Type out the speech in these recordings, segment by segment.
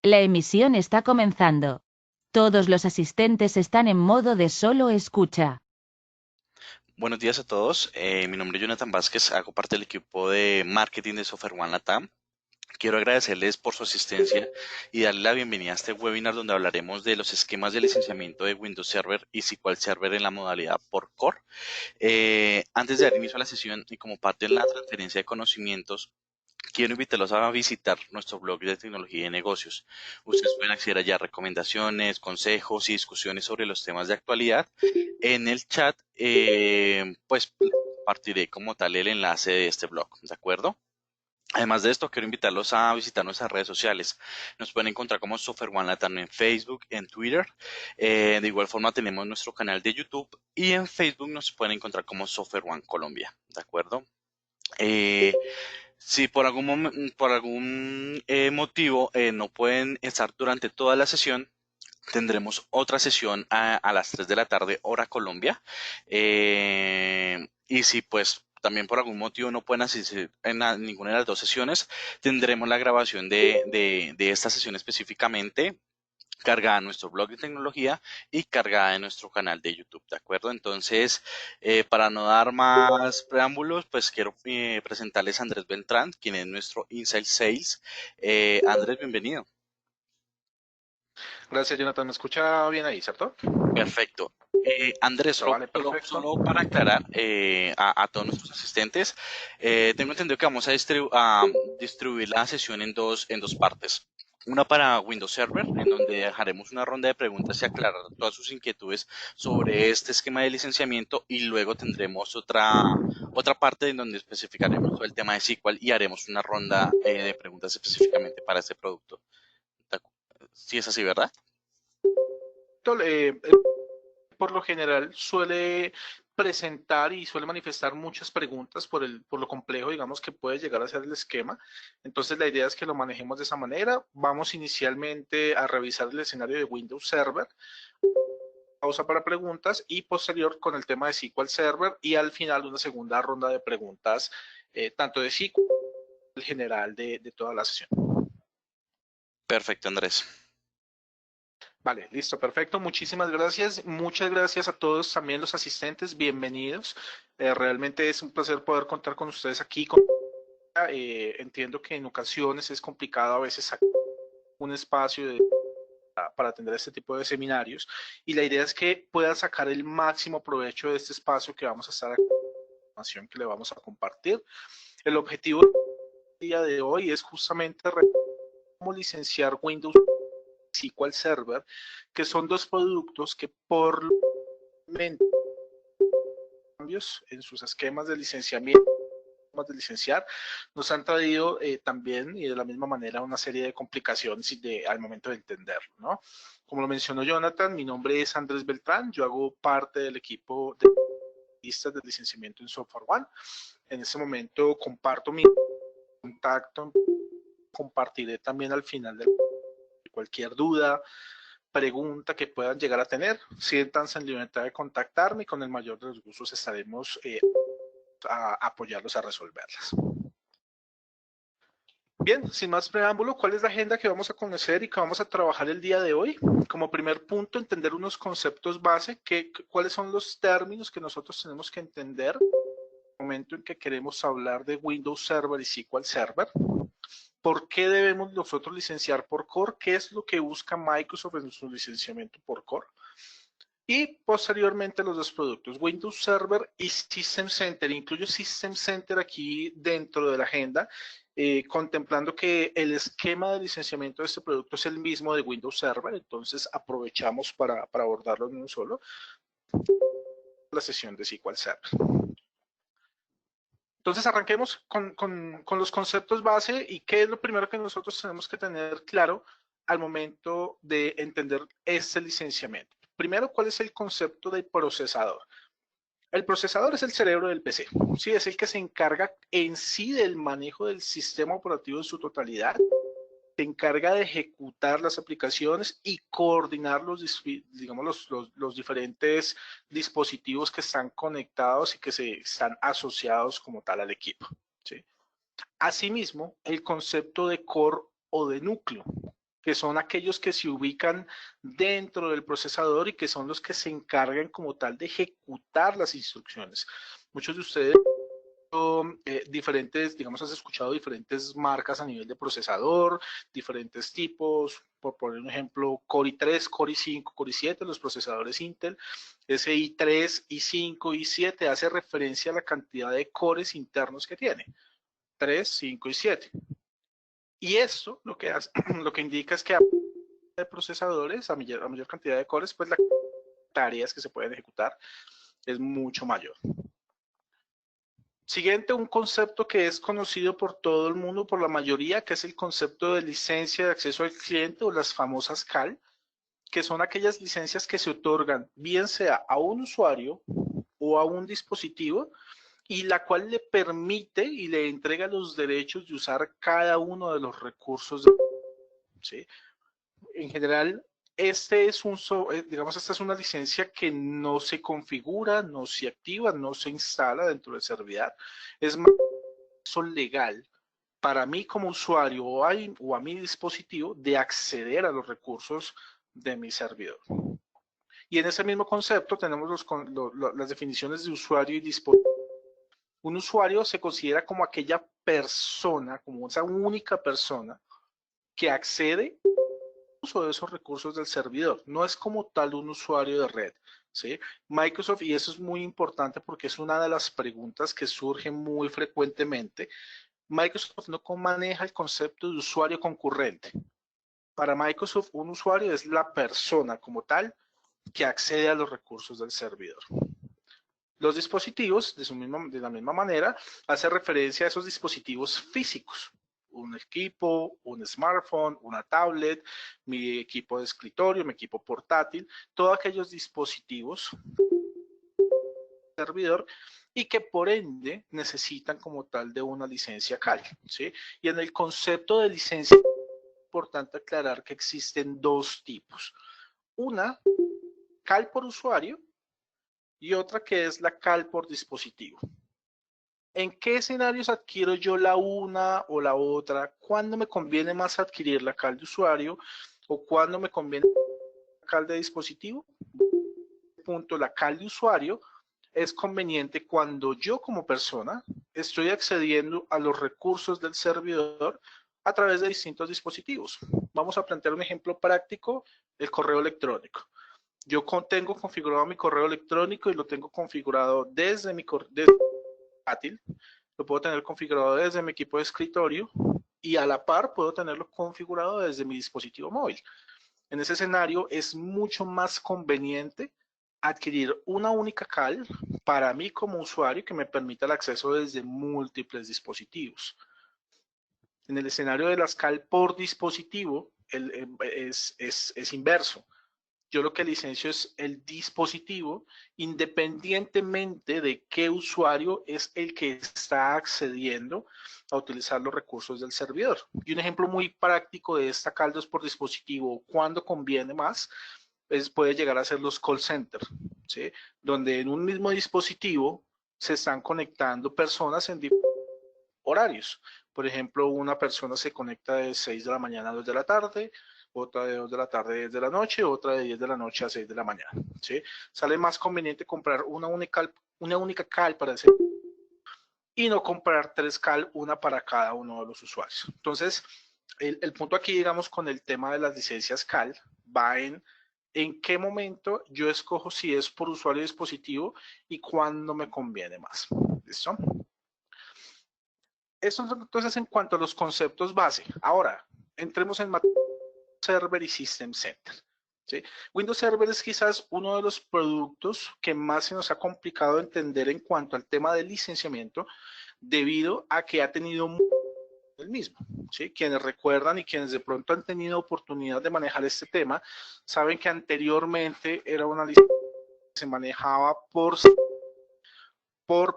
La emisión está comenzando. Todos los asistentes están en modo de solo escucha. Buenos días a todos. Mi nombre es Jonathan Vázquez, hago parte del equipo de marketing de Software One Latam. Quiero agradecerles por su asistencia y darle la bienvenida a este webinar donde hablaremos de los esquemas de licenciamiento de Windows Server y SQL Server en la modalidad por core. Antes de dar inicio a la sesión y como parte de la transferencia de conocimientos, quiero invitarlos a visitar nuestro blog de tecnología y negocios. Ustedes pueden acceder allá a recomendaciones, consejos y discusiones sobre los temas de actualidad. En el chat, pues compartiré como tal el enlace de este blog, ¿de acuerdo? Además de esto, quiero invitarlos a visitar nuestras redes sociales. Nos pueden encontrar como Software One Latam en Facebook, en Twitter. De igual forma, tenemos nuestro canal de YouTube y en Facebook nos pueden encontrar como Software One Colombia, ¿de acuerdo? Eh, si por algún motivo no pueden estar durante toda la sesión, tendremos otra sesión a las 3 de la tarde, hora Colombia. Y si pues también por algún motivo no pueden asistir en ninguna de las dos sesiones, tendremos la grabación de esta sesión específicamente cargada en nuestro blog de tecnología y cargada en nuestro canal de YouTube, ¿de acuerdo? Entonces, para no dar más preámbulos, pues quiero presentarles a Andrés Beltrán, quien es nuestro Inside Sales. Andrés, bienvenido. Gracias, Jonathan. ¿Me escucha bien ahí, cierto? Perfecto. Andrés, Listo, vale, perfecto. solo para aclarar a todos nuestros asistentes, tengo entendido que vamos a distribuir la sesión en dos partes. Una para Windows Server, en donde dejaremos una ronda de preguntas y aclarar todas sus inquietudes sobre este esquema de licenciamiento y luego tendremos otra parte en donde especificaremos todo el tema de SQL y haremos una ronda de preguntas específicamente para este producto. Sí es así, ¿verdad? Eh, por lo general suele presentar y suele manifestar muchas preguntas por lo complejo, digamos, que puede llegar a ser el esquema. Entonces la idea es que lo manejemos de esa manera. Vamos inicialmente a revisar el escenario de Windows Server, pausa para preguntas y posterior con el tema de SQL Server y al final una segunda ronda de preguntas, tanto de SQL general de toda la sesión. Perfecto, Andrés. Vale, listo, perfecto. Muchísimas gracias. Muchas gracias a todos también los asistentes. Bienvenidos. Realmente es un placer poder contar con ustedes aquí. Entiendo que en ocasiones es complicado a veces sacar un espacio para atender este tipo de seminarios y la idea es que puedan sacar el máximo provecho de este espacio que vamos a estar aquí, la información que le vamos a compartir. El objetivo del día de hoy es justamente cómo licenciar Windows SQL Server, que son dos productos que por cambios en sus esquemas de licenciamiento de licenciar, nos han traído también y de la misma manera una serie de complicaciones al momento de entenderlo, ¿no? Como lo mencionó Jonathan, mi nombre es Andrés Beltrán, yo hago parte del equipo de listas de licenciamiento en Software One. En este momento comparto mi contacto, compartiré también al final de cualquier duda, pregunta que puedan llegar a tener, siéntanse en libertad de contactarme y con el mayor de los gustos estaremos a apoyarlos a resolverlas. Bien, sin más preámbulo, ¿cuál es la agenda que vamos a conocer y que vamos a trabajar el día de hoy? Como primer punto, entender unos conceptos base, cuáles son los términos que nosotros tenemos que entender en el momento en que queremos hablar de Windows Server y SQL Server. ¿Por qué debemos nosotros licenciar por core? ¿Qué es lo que busca Microsoft en su licenciamiento por core? Y posteriormente los dos productos, Windows Server y System Center. Incluyo System Center aquí dentro de la agenda, contemplando que el esquema de licenciamiento de este producto es el mismo de Windows Server, entonces aprovechamos para abordarlo en un solo, la sesión de SQL Server. Entonces arranquemos con los conceptos base y qué es lo primero que nosotros tenemos que tener claro al momento de entender este licenciamiento. Primero, ¿cuál es el concepto de procesador? El procesador es el cerebro del PC, ¿sí? Es el que se encarga en sí del manejo del sistema operativo en su totalidad, se encarga de ejecutar las aplicaciones y coordinar digamos, los diferentes dispositivos que están conectados y que están asociados como tal al equipo, ¿sí? Asimismo, el concepto de core o de núcleo. que son aquellos que se ubican dentro del procesador y que son los que se encargan como tal de ejecutar las instrucciones. Muchos de ustedes diferentes, digamos, has escuchado diferentes marcas a nivel de procesador, diferentes tipos, por poner un ejemplo, Core i3, Core i5, Core i7, los procesadores Intel. Ese i3, i5, i7 hace referencia a la cantidad de cores internos que tiene, 3, 5 y 7. Y esto lo que, hace, lo que indica es que a de procesadores, a mayor cantidad de cores, pues las tareas que se pueden ejecutar es mucho mayor. Siguiente, un concepto que es conocido por todo el mundo, por la mayoría, que es el concepto de licencia de acceso al cliente o las famosas CAL, que son aquellas licencias que se otorgan bien sea a un usuario o a un dispositivo y la cual le permite y le entrega los derechos de usar cada uno de los recursos. ¿Sí? En general, digamos, esta es una licencia que no se configura, no se activa, no se instala dentro del servidor. Es más legal para mí como usuario o a mi dispositivo de acceder a los recursos de mi servidor. Y en ese mismo concepto tenemos las definiciones de usuario y dispositivo. Un usuario se considera como aquella persona, como esa única persona que accede uso de esos recursos del servidor. No es como tal un usuario de red. ¿Sí? Microsoft, y eso es muy importante porque es una de las preguntas que surgen muy frecuentemente, Microsoft no maneja el concepto de usuario concurrente. Para Microsoft, un usuario es la persona como tal que accede a los recursos del servidor. Los dispositivos, de la misma manera, hace referencia a esos dispositivos físicos. Un equipo, un smartphone, una tablet, mi equipo de escritorio, mi equipo portátil, todos aquellos dispositivos servidor y que por ende necesitan como tal de una licencia CAL. ¿Sí? Y en el concepto de licencia es importante aclarar que existen dos tipos. Una, CAL por usuario, y otra que es la CAL por dispositivo. ¿En qué escenarios adquiero yo la una o la otra? ¿Cuándo me conviene más adquirir la CAL de usuario o cuándo me conviene la CAL de dispositivo? Punto, la CAL de usuario es conveniente cuando yo como persona estoy accediendo a los recursos del servidor a través de distintos dispositivos. Vamos a plantear un ejemplo práctico, el correo electrónico. Yo tengo configurado mi correo electrónico y lo tengo configurado desde mi portátil, lo puedo tener configurado desde mi equipo de escritorio y a la par puedo tenerlo configurado desde mi dispositivo móvil. En ese escenario es mucho más conveniente adquirir una única CAL para mí como usuario que me permita el acceso desde múltiples dispositivos. En el escenario de las CAL por dispositivo es inverso. Yo lo que licencio es el dispositivo independientemente de qué usuario es el que está accediendo a utilizar los recursos del servidor. Y un ejemplo muy práctico de esta CAL por dispositivo, cuando conviene más, puede llegar a ser los call centers, ¿sí? Donde en un mismo dispositivo se están conectando personas en diferentes horarios. Por ejemplo, una persona se conecta de 6 de la mañana a 2 de la tarde, otra de 2 de la tarde a 10 de la noche, otra de 10 de la noche a 6 de la mañana. ¿Sí? Sale más conveniente comprar una única CAL para ese y no comprar 3 CAL, una para cada uno de los usuarios. Entonces, el punto aquí, digamos, con el tema de las licencias CAL va en qué momento yo escojo si es por usuario dispositivo y cuándo me conviene más. ¿Listo? Eso entonces en cuanto a los conceptos base. Ahora, entremos en Server y System Center. ¿Sí? Windows Server es quizás uno de los productos que más se nos ha complicado entender en cuanto al tema del licenciamiento, debido a que ha tenido el mismo. ¿Sí? Quienes recuerdan y quienes de pronto han tenido oportunidad de manejar este tema, saben que anteriormente era una licencia que se manejaba por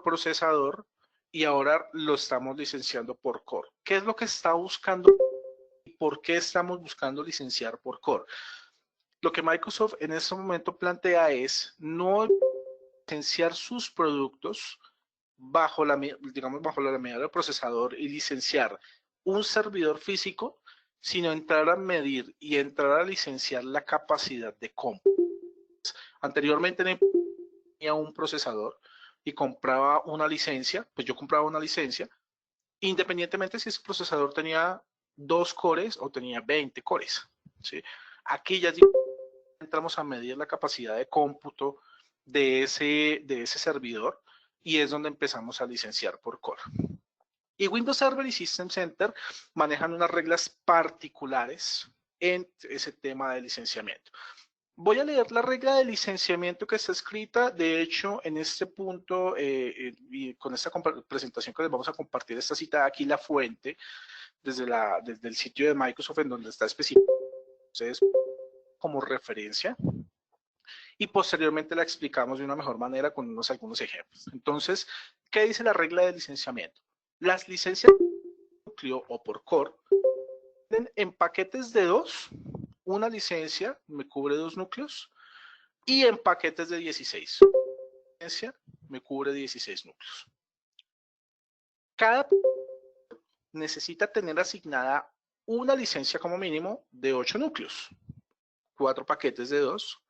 procesador y ahora lo estamos licenciando por core. ¿Qué es lo que está buscando y por qué estamos buscando licenciar por core? Lo que Microsoft en este momento plantea es no licenciar sus productos bajo la medida del procesador y licenciar un servidor físico sino entrar a medir y entrar a licenciar la capacidad de cómputo. Anteriormente tenía un procesador y compraba una licencia, pues yo compraba una licencia, independientemente si ese procesador tenía 2 cores o tenía 20 cores. ¿Sí? Aquí ya entramos a medir la capacidad de cómputo de ese servidor y es donde empezamos a licenciar por core. Y Windows Server y System Center manejan unas reglas particulares en ese tema de licenciamiento. Voy a leer la regla de licenciamiento que está escrita. De hecho, en este punto, y con esta presentación que les vamos a compartir, está citada aquí la fuente desde el sitio de Microsoft, en donde está específico como referencia. Y posteriormente la explicamos de una mejor manera con algunos ejemplos. Entonces, ¿qué dice la regla de licenciamiento? Las licencias por núcleo o por core en paquetes de 2, una licencia me cubre 2 núcleos, y en paquetes de 16. La licencia me cubre 16 núcleos. Cada necesita tener asignada una licencia como mínimo de 8 núcleos, 4 paquetes de 2.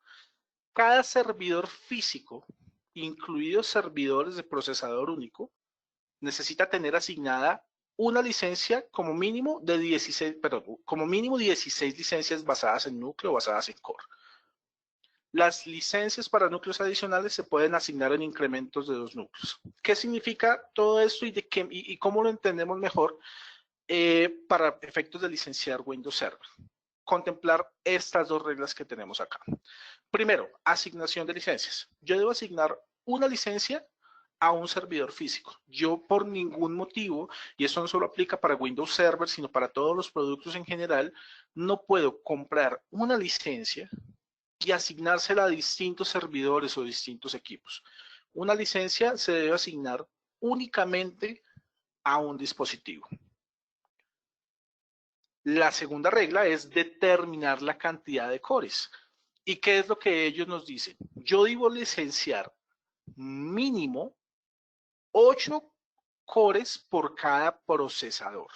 Cada servidor físico, incluidos servidores de procesador único, necesita tener asignada una licencia como mínimo de 16, perdón, como mínimo 16 licencias basadas en núcleo o basadas en core. Las licencias para núcleos adicionales se pueden asignar en incrementos de 2 núcleos. ¿Qué significa todo esto y cómo lo entendemos mejor para efectos de licenciar Windows Server? Contemplar estas 2 reglas que tenemos acá. Primero, asignación de licencias. Yo debo asignar una licencia a un servidor físico. Yo por ningún motivo, y esto no solo aplica para Windows Server, sino para todos los productos en general, no puedo comprar una licencia y asignársela a distintos servidores o distintos equipos. Una licencia se debe asignar únicamente a un dispositivo. La segunda regla es determinar la cantidad de cores. ¿Y qué es lo que ellos nos dicen? Yo debo licenciar mínimo 8 cores por cada procesador.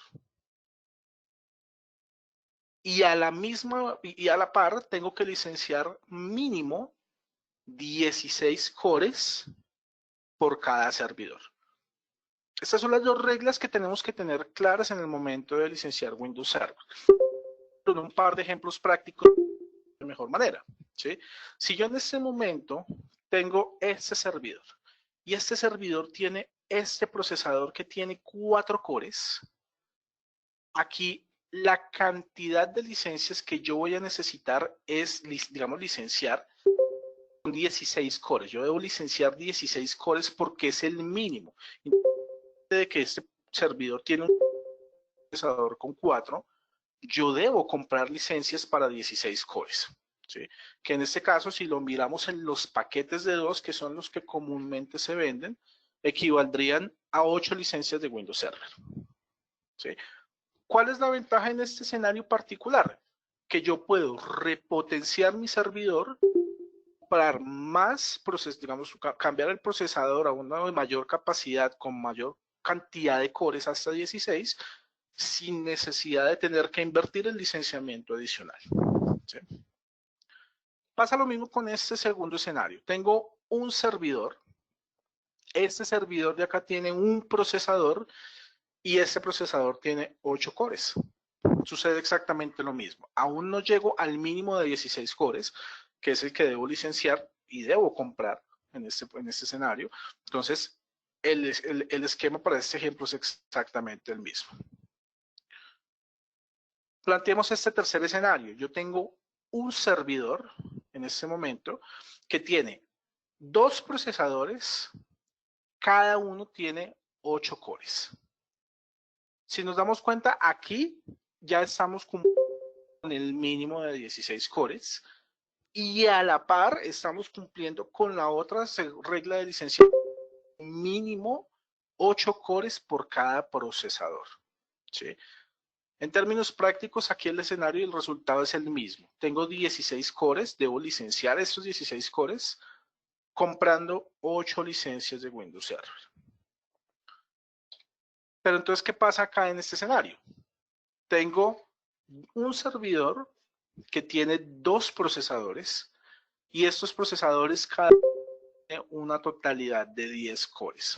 Y a la par tengo que licenciar mínimo 16 cores por cada servidor. Estas son las 2 reglas que tenemos que tener claras en el momento de licenciar Windows Server. Con un par de ejemplos prácticos de mejor manera. ¿Sí? Si yo en este momento tengo este servidor y este servidor tiene este procesador que tiene 4 cores, aquí la cantidad de licencias que yo voy a necesitar es, digamos, licenciar 16 cores. Yo debo licenciar 16 cores porque es el mínimo. De que este servidor tiene un procesador con 4, yo debo comprar licencias para 16 cores. ¿Sí? Que en este caso, si lo miramos en los paquetes de 2, que son los que comúnmente se venden, equivaldrían a 8 licencias de Windows Server. ¿Sí? ¿Cuál es la ventaja en este escenario particular? Que yo puedo repotenciar mi servidor, comprar más procesos, digamos, cambiar el procesador a una mayor capacidad con mayor cantidad de cores hasta 16, sin necesidad de tener que invertir en licenciamiento adicional. ¿Sí? Pasa lo mismo con este segundo escenario. Tengo un servidor. Este servidor de acá tiene un procesador y este procesador tiene 8 cores. Sucede exactamente lo mismo. Aún no llego al mínimo de 16 cores, que es el que debo licenciar y debo comprar en este escenario. Entonces, el esquema para este ejemplo es exactamente el mismo. Planteemos este tercer escenario. Yo tengo un servidor en este momento que tiene 2 procesadores, cada uno tiene 8 cores. Si nos damos cuenta, aquí ya estamos con el mínimo de 16 cores y a la par estamos cumpliendo con la otra regla de licenciamiento, mínimo 8 cores por cada procesador. ¿Sí? En términos prácticos, aquí el escenario y el resultado es el mismo. Tengo 16 cores, debo licenciar estos 16 cores comprando 8 licencias de Windows Server. Pero entonces, ¿qué pasa acá en este escenario? Tengo un servidor que tiene 2 procesadores y estos procesadores cada uno tiene una totalidad de 10 cores.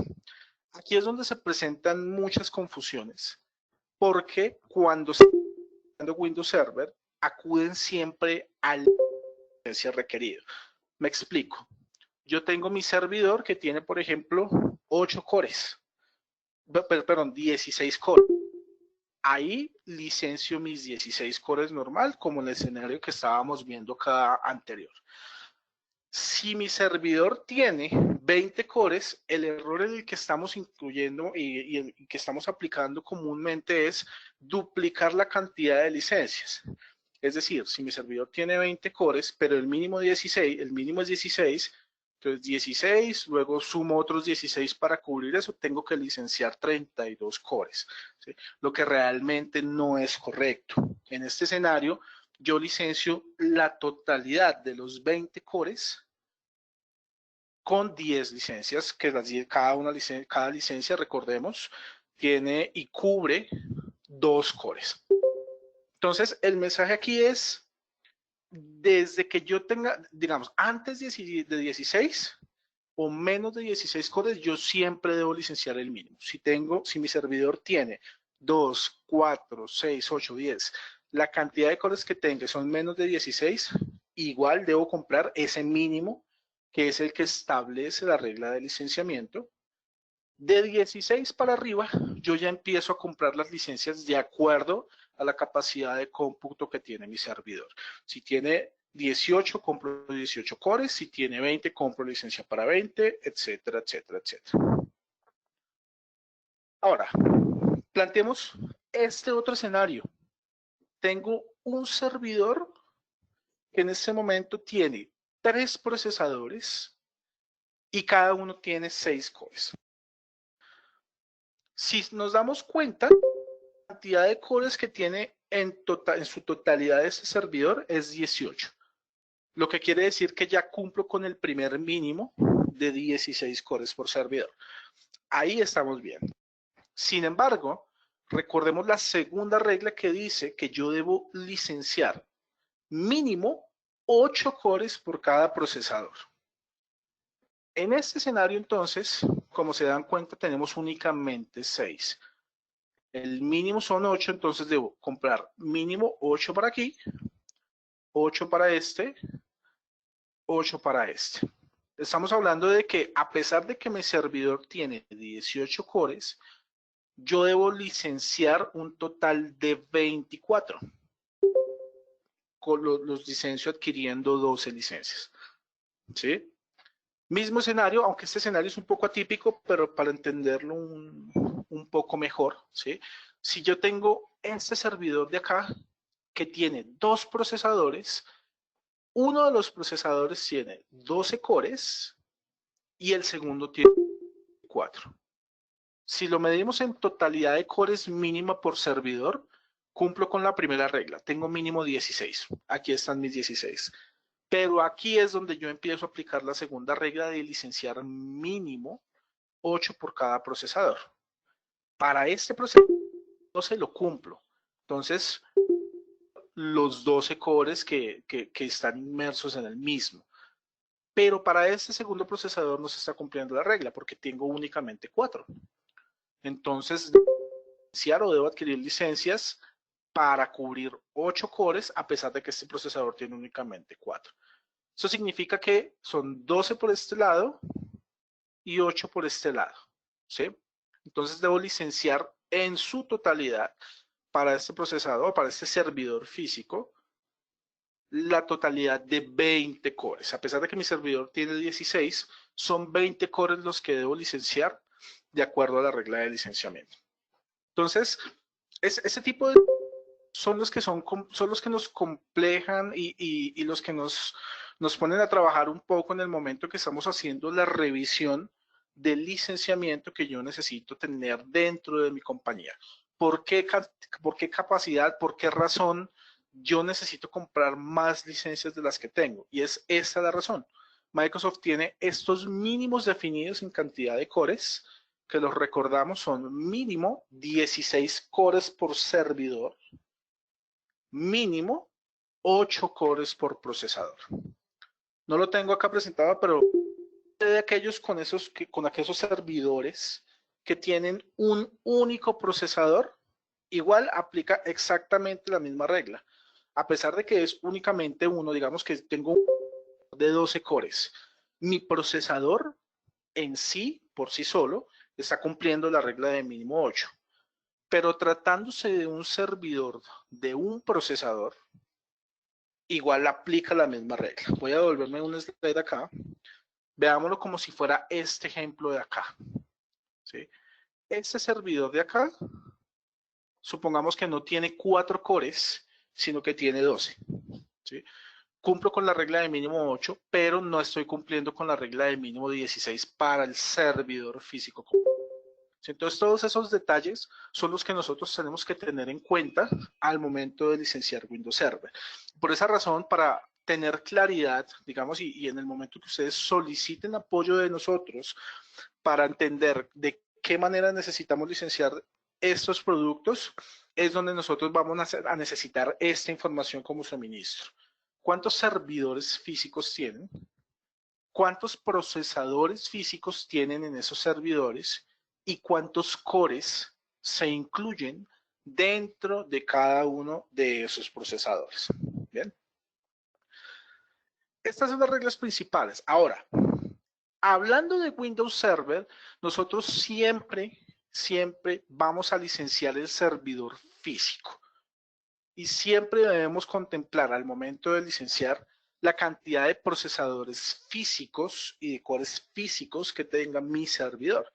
Aquí es donde se presentan muchas confusiones, porque cuando se está usando Windows Server, acuden siempre a la licencia requerida. Me explico. Yo tengo mi servidor que tiene, por ejemplo, 8 cores, perdón, 16 cores. Ahí licencio mis 16 cores normal, como en el escenario que estábamos viendo acá anterior. Si mi servidor tiene 20 cores, el error en el que estamos incluyendo y el que estamos aplicando comúnmente es duplicar la cantidad de licencias. Es decir, si mi servidor tiene 20 cores, pero el mínimo es 16, entonces 16, luego sumo otros 16 para cubrir eso, tengo que licenciar 32 cores, ¿sí? Lo que realmente no es correcto. En este escenario, yo licencio la totalidad de los 20 cores con 10 licencias, que cada licencia, recordemos, tiene y cubre 2 cores. Entonces, el mensaje aquí es, desde que yo tenga, digamos, antes de 16 o menos de 16 cores, yo siempre debo licenciar el mínimo. Si mi servidor tiene 2, 4, 6, 8, 10, la cantidad de cores que tenga son menos de 16, igual debo comprar ese mínimo, que es el que establece la regla de licenciamiento. De 16 para arriba, yo ya empiezo a comprar las licencias de acuerdo a la capacidad de cómputo que tiene mi servidor. Si tiene 18, compro 18 cores. Si tiene 20, compro licencia para 20, etcétera, etcétera, etcétera. Ahora, planteemos este otro escenario. Tengo un servidor que en este momento tiene 3 procesadores y cada uno tiene 6 cores. Si nos damos cuenta, la cantidad de cores que tiene en su totalidad este servidor es 18. Lo que quiere decir que ya cumplo con el primer mínimo de 16 cores por servidor. Ahí estamos bien. Sin embargo, recordemos la segunda regla que dice que yo debo licenciar mínimo 8 cores por cada procesador. En este escenario, entonces, como se dan cuenta, tenemos únicamente 6. El mínimo son 8, entonces debo comprar mínimo 8 para aquí, 8 para este, 8 para este. Estamos hablando de que a pesar de que mi servidor tiene 18 cores, yo debo licenciar un total de 24. Los licencio adquiriendo 12 licencias. ¿Sí? Mismo escenario, aunque este escenario es un poco atípico, pero para entenderlo un poco mejor, ¿sí? Si yo tengo este servidor de acá que tiene 2 procesadores, uno de los procesadores tiene 12 cores y el segundo tiene 4. Si lo medimos en totalidad de cores mínima por servidor, cumplo con la primera regla. Tengo mínimo 16. Aquí están mis 16. Pero aquí es donde yo empiezo a aplicar la segunda regla de licenciar mínimo 8 por cada procesador. Para este procesador no se lo cumplo. Entonces, los 12 cores que están inmersos en el mismo. Pero para este segundo procesador no se está cumpliendo la regla porque tengo únicamente 4. Entonces, debo adquirir licencias para cubrir 8 cores a pesar de que este procesador tiene únicamente 4. Eso significa que son 12 por este lado y 8 por este lado, ¿sí? Entonces debo licenciar en su totalidad para este procesador, para este servidor físico, la totalidad de 20 cores. A pesar de que mi servidor tiene 16, son 20 cores los que debo licenciar de acuerdo a la regla de licenciamiento. Entonces, ese tipo de son los que nos complejan y los que nos ponen a trabajar un poco en el momento que estamos haciendo la revisión del licenciamiento que yo necesito tener dentro de mi compañía. ¿Por qué capacidad? ¿Por qué razón yo necesito comprar más licencias de las que tengo? Y es esta la razón. Microsoft tiene estos mínimos definidos en cantidad de cores, que los recordamos son mínimo 16 cores por servidor. mínimo 8 cores por procesador. No lo tengo acá presentado, pero de aquellos con aquellos servidores que tienen un único procesador, igual aplica exactamente la misma regla. A pesar de que es únicamente uno, digamos que tengo de 12 cores, mi procesador en sí, por sí solo, está cumpliendo la regla de mínimo 8. Pero tratándose de un servidor de un procesador, igual aplica la misma regla. Voy a devolverme un slide acá. Veámoslo como si fuera este ejemplo de acá. ¿Sí? Este servidor de acá, supongamos que no tiene 4 cores, sino que tiene 12. ¿Sí? Cumplo con la regla de mínimo 8, pero no estoy cumpliendo con la regla de mínimo 16 para el servidor físico. Entonces, todos esos detalles son los que nosotros tenemos que tener en cuenta al momento de licenciar Windows Server. Por esa razón, para tener claridad, digamos, y en el momento que ustedes soliciten apoyo de nosotros para entender de qué manera necesitamos licenciar estos productos, es donde nosotros vamos a necesitar esta información como suministro. ¿Cuántos servidores físicos tienen? ¿Cuántos procesadores físicos tienen en esos servidores? ¿Y cuántos cores se incluyen dentro de cada uno de esos procesadores? Bien. Estas son las reglas principales. Ahora, hablando de Windows Server, nosotros siempre vamos a licenciar el servidor físico. Y siempre debemos contemplar al momento de licenciar la cantidad de procesadores físicos y de cores físicos que tenga mi servidor.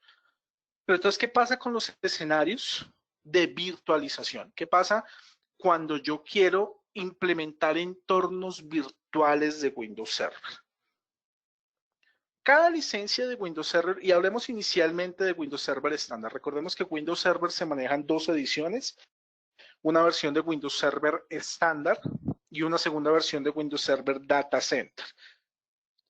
Pero entonces, ¿qué pasa con los escenarios de virtualización? ¿Qué pasa cuando yo quiero implementar entornos virtuales de Windows Server? Cada licencia de Windows Server, y hablemos inicialmente de Windows Server estándar. Recordemos que Windows Server se manejan 2 ediciones, una versión de Windows Server estándar y una segunda versión de Windows Server Data Center.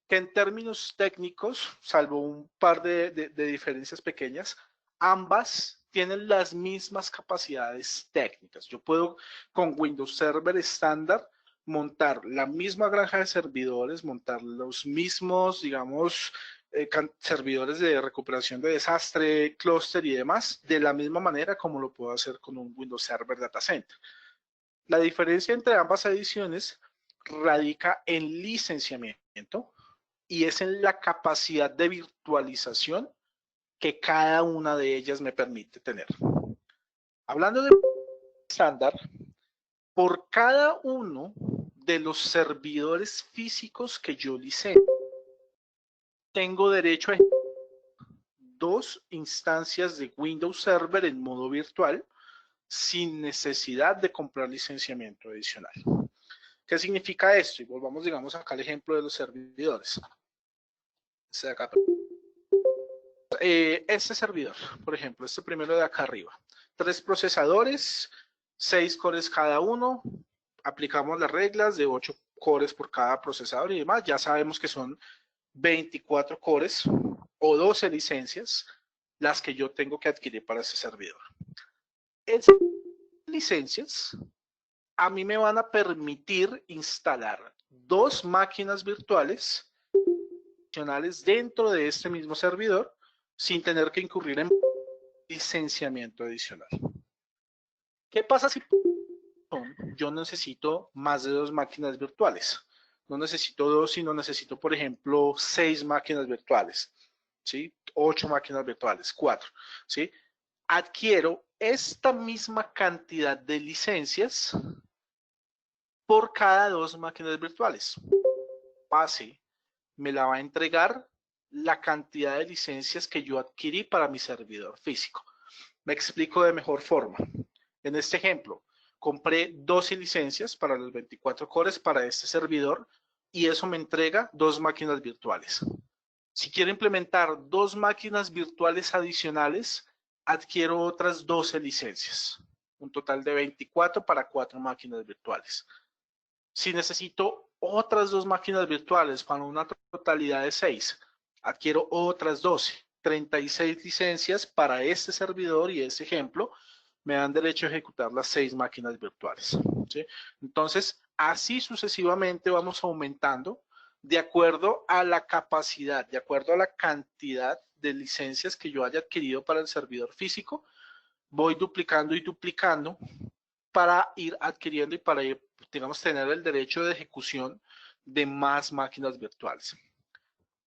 Que en términos técnicos, salvo un par de diferencias pequeñas, ambas tienen las mismas capacidades técnicas. Yo puedo con Windows Server estándar montar la misma granja de servidores, montar los mismos, digamos, servidores de recuperación de desastre, clúster y demás, de la misma manera como lo puedo hacer con un Windows Server Data Center. La diferencia entre ambas ediciones radica en licenciamiento y es en la capacidad de virtualización que cada una de ellas me permite tener. Hablando de estándar, por cada uno de los servidores físicos que yo licencio, tengo derecho a 2 instancias de Windows Server en modo virtual sin necesidad de comprar licenciamiento adicional. ¿Qué significa esto? Y volvamos, digamos, acá al ejemplo de los servidores. Este servidor, por ejemplo, este primero de acá arriba. 3 procesadores, 6 cores cada uno. Aplicamos las reglas de 8 cores por cada procesador y demás. Ya sabemos que son 24 cores o 12 licencias las que yo tengo que adquirir para ese servidor. Esas licencias a mí me van a permitir instalar 2 máquinas virtuales adicionales dentro de este mismo servidor sin tener que incurrir en licenciamiento adicional. ¿Qué pasa si yo necesito más de 2 máquinas virtuales? No necesito 2, sino necesito, por ejemplo, 6 máquinas virtuales, ¿sí? 8 máquinas virtuales, 4, ¿sí? Adquiero esta misma cantidad de licencias por cada 2 máquinas virtuales. Pase me la va a entregar la cantidad de licencias que yo adquirí para mi servidor físico. Me explico de mejor forma. En este ejemplo, compré 12 licencias para los 24 cores para este servidor y eso me entrega 2 máquinas virtuales. Si quiero implementar 2 máquinas virtuales adicionales, adquiero otras 12 licencias. Un total de 24 para 4 máquinas virtuales. Si necesito otras 2 máquinas virtuales para una totalidad de 6, adquiero otras 12, 36 licencias para este servidor y este ejemplo me dan derecho a ejecutar las 6 máquinas virtuales. ¿sí? Entonces, así sucesivamente vamos aumentando de acuerdo a la capacidad, de acuerdo a la cantidad de licencias que yo haya adquirido para el servidor físico, voy duplicando y duplicando para ir adquiriendo y para ir, digamos, tener el derecho de ejecución de más máquinas virtuales.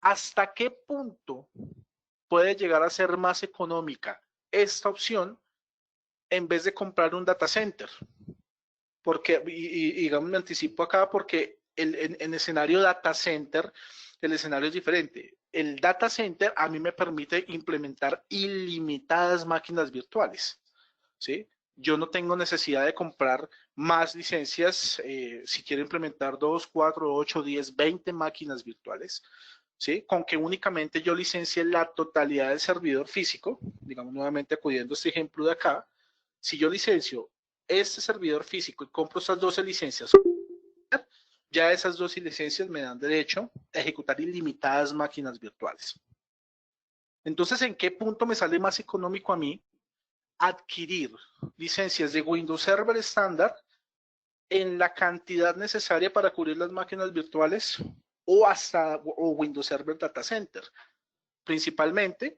¿Hasta qué punto puede llegar a ser más económica esta opción en vez de comprar un data center? Porque, y digamos, me anticipo acá porque en escenario data center, el escenario es diferente. El data center a mí me permite implementar ilimitadas máquinas virtuales, ¿sí? Yo no tengo necesidad de comprar más licencias si quiero implementar 2, 4, 8, 10, 20 máquinas virtuales, ¿sí? Con que únicamente yo licencie la totalidad del servidor físico, digamos nuevamente acudiendo a este ejemplo de acá, si yo licencio este servidor físico y compro esas 12 licencias, ya esas 12 licencias me dan derecho a ejecutar ilimitadas máquinas virtuales. Entonces, ¿en qué punto me sale más económico a mí adquirir licencias de Windows Server estándar en la cantidad necesaria para cubrir las máquinas virtuales o Windows Server Data Center? Principalmente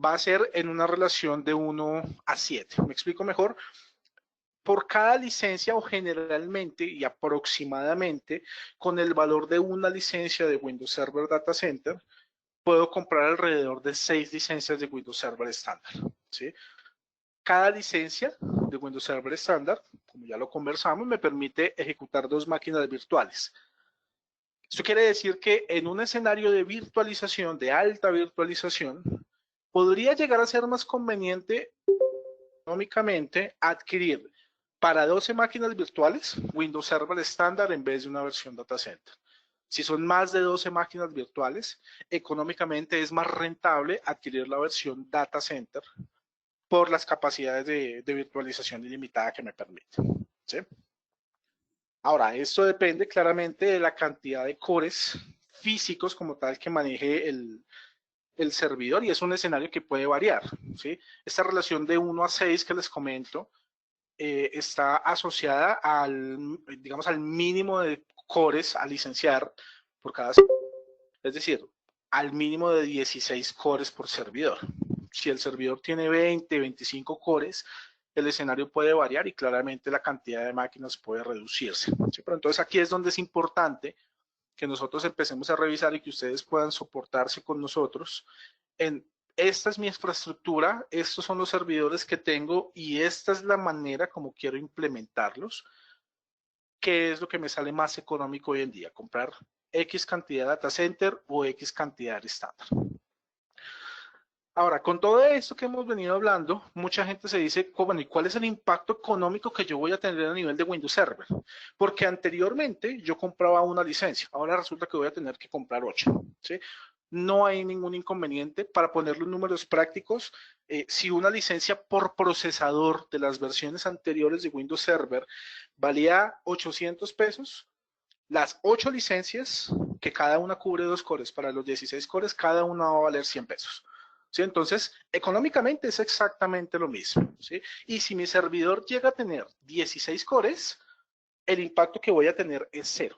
va a ser en una relación de 1 a 7. ¿Me explico mejor? Por cada licencia o generalmente y aproximadamente con el valor de una licencia de Windows Server Data Center, puedo comprar alrededor de 6 licencias de Windows Server estándar, ¿sí? Cada licencia de Windows Server estándar, como ya lo conversamos, me permite ejecutar 2 máquinas virtuales. Esto quiere decir que en un escenario de virtualización, de alta virtualización, podría llegar a ser más conveniente económicamente adquirir para 12 máquinas virtuales Windows Server estándar en vez de una versión data center. Si son más de 12 máquinas virtuales, económicamente es más rentable adquirir la versión data center por las capacidades de virtualización ilimitada que me permite, ¿sí? Ahora, esto depende claramente de la cantidad de cores físicos como tal que maneje el servidor y es un escenario que puede variar, ¿sí? Esta relación de 1 a 6 que les comento está asociada al, digamos, al mínimo de cores a licenciar por cada, es decir, al mínimo de 16 cores por servidor. Si el servidor tiene 20, 25 cores, el escenario puede variar y claramente la cantidad de máquinas puede reducirse, ¿sí? Pero entonces aquí es donde es importante que nosotros empecemos a revisar y que ustedes puedan soportarse con nosotros en esta es mi infraestructura, estos son los servidores que tengo y esta es la manera como quiero implementarlos. ¿Qué es lo que me sale más económico hoy en día? Comprar X cantidad de data center o X cantidad de estándar. Ahora, con todo esto que hemos venido hablando, mucha gente se dice, bueno, ¿y cuál es el impacto económico que yo voy a tener a nivel de Windows Server? Porque anteriormente yo compraba una licencia, ahora resulta que voy a tener que comprar 8, ¿sí? No hay ningún inconveniente. Para poner los números prácticos, si una licencia por procesador de las versiones anteriores de Windows Server valía 800 pesos, las 8 licencias, que cada una cubre 2 cores, para los 16 cores, cada una va a valer 100 pesos. ¿Sí? Entonces, económicamente es exactamente lo mismo, ¿sí? Y si mi servidor llega a tener 16 cores, el impacto que voy a tener es 0.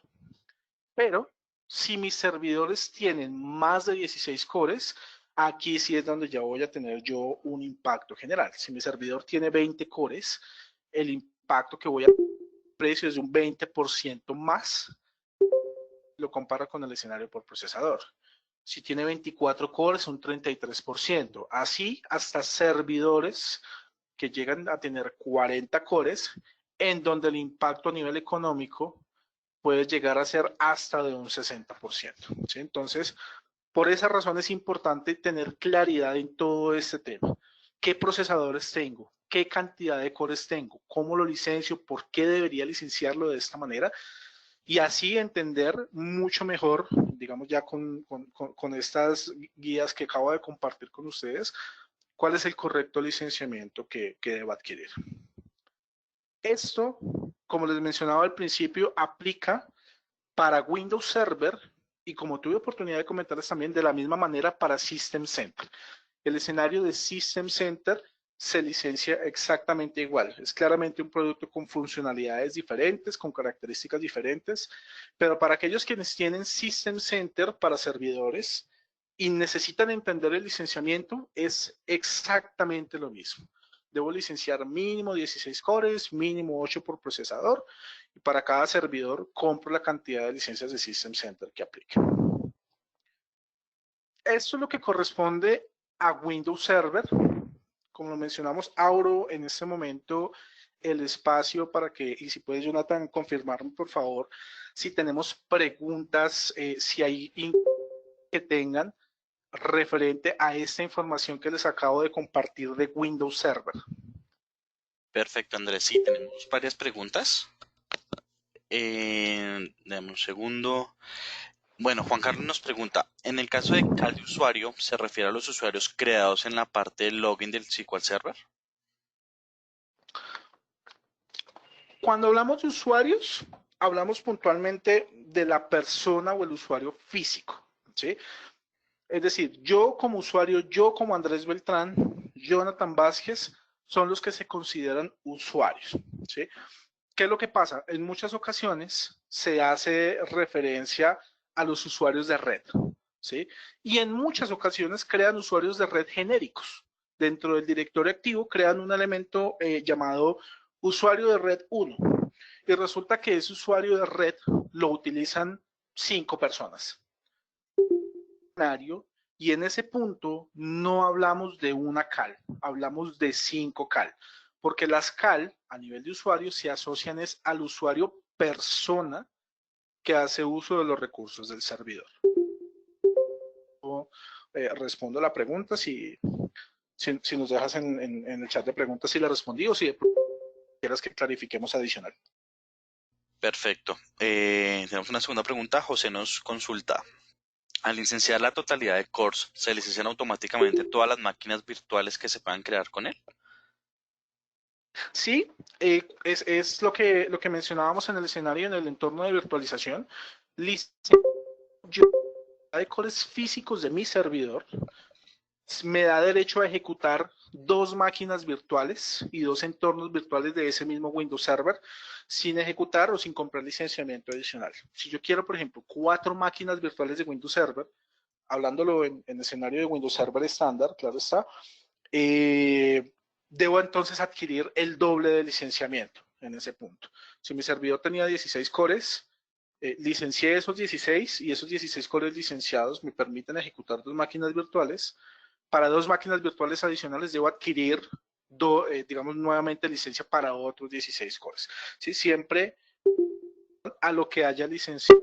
Pero si mis servidores tienen más de 16 cores, aquí sí es donde ya voy a tener yo un impacto general. Si mi servidor tiene 20 cores, el impacto que voy a tener en precio es de un 20% más. Lo comparo con el escenario por procesador. Si tiene 24 cores, un 33%. Así hasta servidores que llegan a tener 40 cores, en donde el impacto a nivel económico puede llegar a ser hasta de un 60%. ¿Sí? Entonces, por esa razón es importante tener claridad en todo este tema. ¿Qué procesadores tengo? ¿Qué cantidad de cores tengo? ¿Cómo lo licencio? ¿Por qué debería licenciarlo de esta manera? Y así entender mucho mejor, digamos ya con estas guías que acabo de compartir con ustedes, cuál es el correcto licenciamiento que debo adquirir. Esto, como les mencionaba al principio, aplica para Windows Server y como tuve oportunidad de comentarles también de la misma manera para System Center. El escenario de System Center se licencia exactamente igual. Es claramente un producto con funcionalidades diferentes, con características diferentes, pero para aquellos quienes tienen System Center para servidores y necesitan entender el licenciamiento, es exactamente lo mismo. Debo licenciar mínimo 16 cores, mínimo 8 por procesador, y para cada servidor compro la cantidad de licencias de System Center que aplique. Esto es lo que corresponde a Windows Server. Como lo mencionamos, abro en este momento el espacio para que, y si puede Jonathan confirmarme por favor, si tenemos preguntas, si hay que tengan referente a esta información que les acabo de compartir de Windows Server. Perfecto, Andrés. Sí, tenemos varias preguntas. Dame un segundo. Bueno, Juan Carlos nos pregunta, en el caso de CAL de usuario, ¿se refiere a los usuarios creados en la parte del login del SQL Server? Cuando hablamos de usuarios, hablamos puntualmente de la persona o el usuario físico, ¿sí? Es decir, yo como usuario, yo como Andrés Beltrán, Jonathan Vázquez, son los que se consideran usuarios, ¿sí? ¿Qué es lo que pasa? En muchas ocasiones se hace referencia a los usuarios de red, ¿sí? Y en muchas ocasiones crean usuarios de red genéricos. Dentro del directorio activo crean un elemento llamado usuario de red 1. Y resulta que ese usuario de red lo utilizan 5 personas. Y en ese punto no hablamos de una cal, hablamos de 5 cal, porque las cal a nivel de usuario se asocian es al usuario persona que hace uso de los recursos del servidor. Respondo la pregunta si nos dejas en el chat de preguntas si la respondí o si quieras que clarifiquemos adicional. Perfecto. Tenemos una segunda pregunta. José nos consulta. Al licenciar la totalidad de cores, ¿se licencian automáticamente todas las máquinas virtuales que se puedan crear con él? Sí, es lo que mencionábamos en el escenario, en el entorno de virtualización. Yo de cores físicos de mi servidor me da derecho a ejecutar 2 máquinas virtuales y 2 entornos virtuales de ese mismo Windows Server sin ejecutar o sin comprar licenciamiento adicional. Si yo quiero, por ejemplo, 4 máquinas virtuales de Windows Server, hablándolo en escenario de Windows Server estándar, claro está, debo entonces adquirir el doble de licenciamiento en ese punto. Si mi servidor tenía 16 cores, licencié esos 16 y esos 16 cores licenciados me permiten ejecutar 2 máquinas virtuales. Para 2 máquinas virtuales adicionales debo adquirir, digamos, nuevamente licencia para otros 16 cores. ¿Sí? Siempre a lo que haya licencia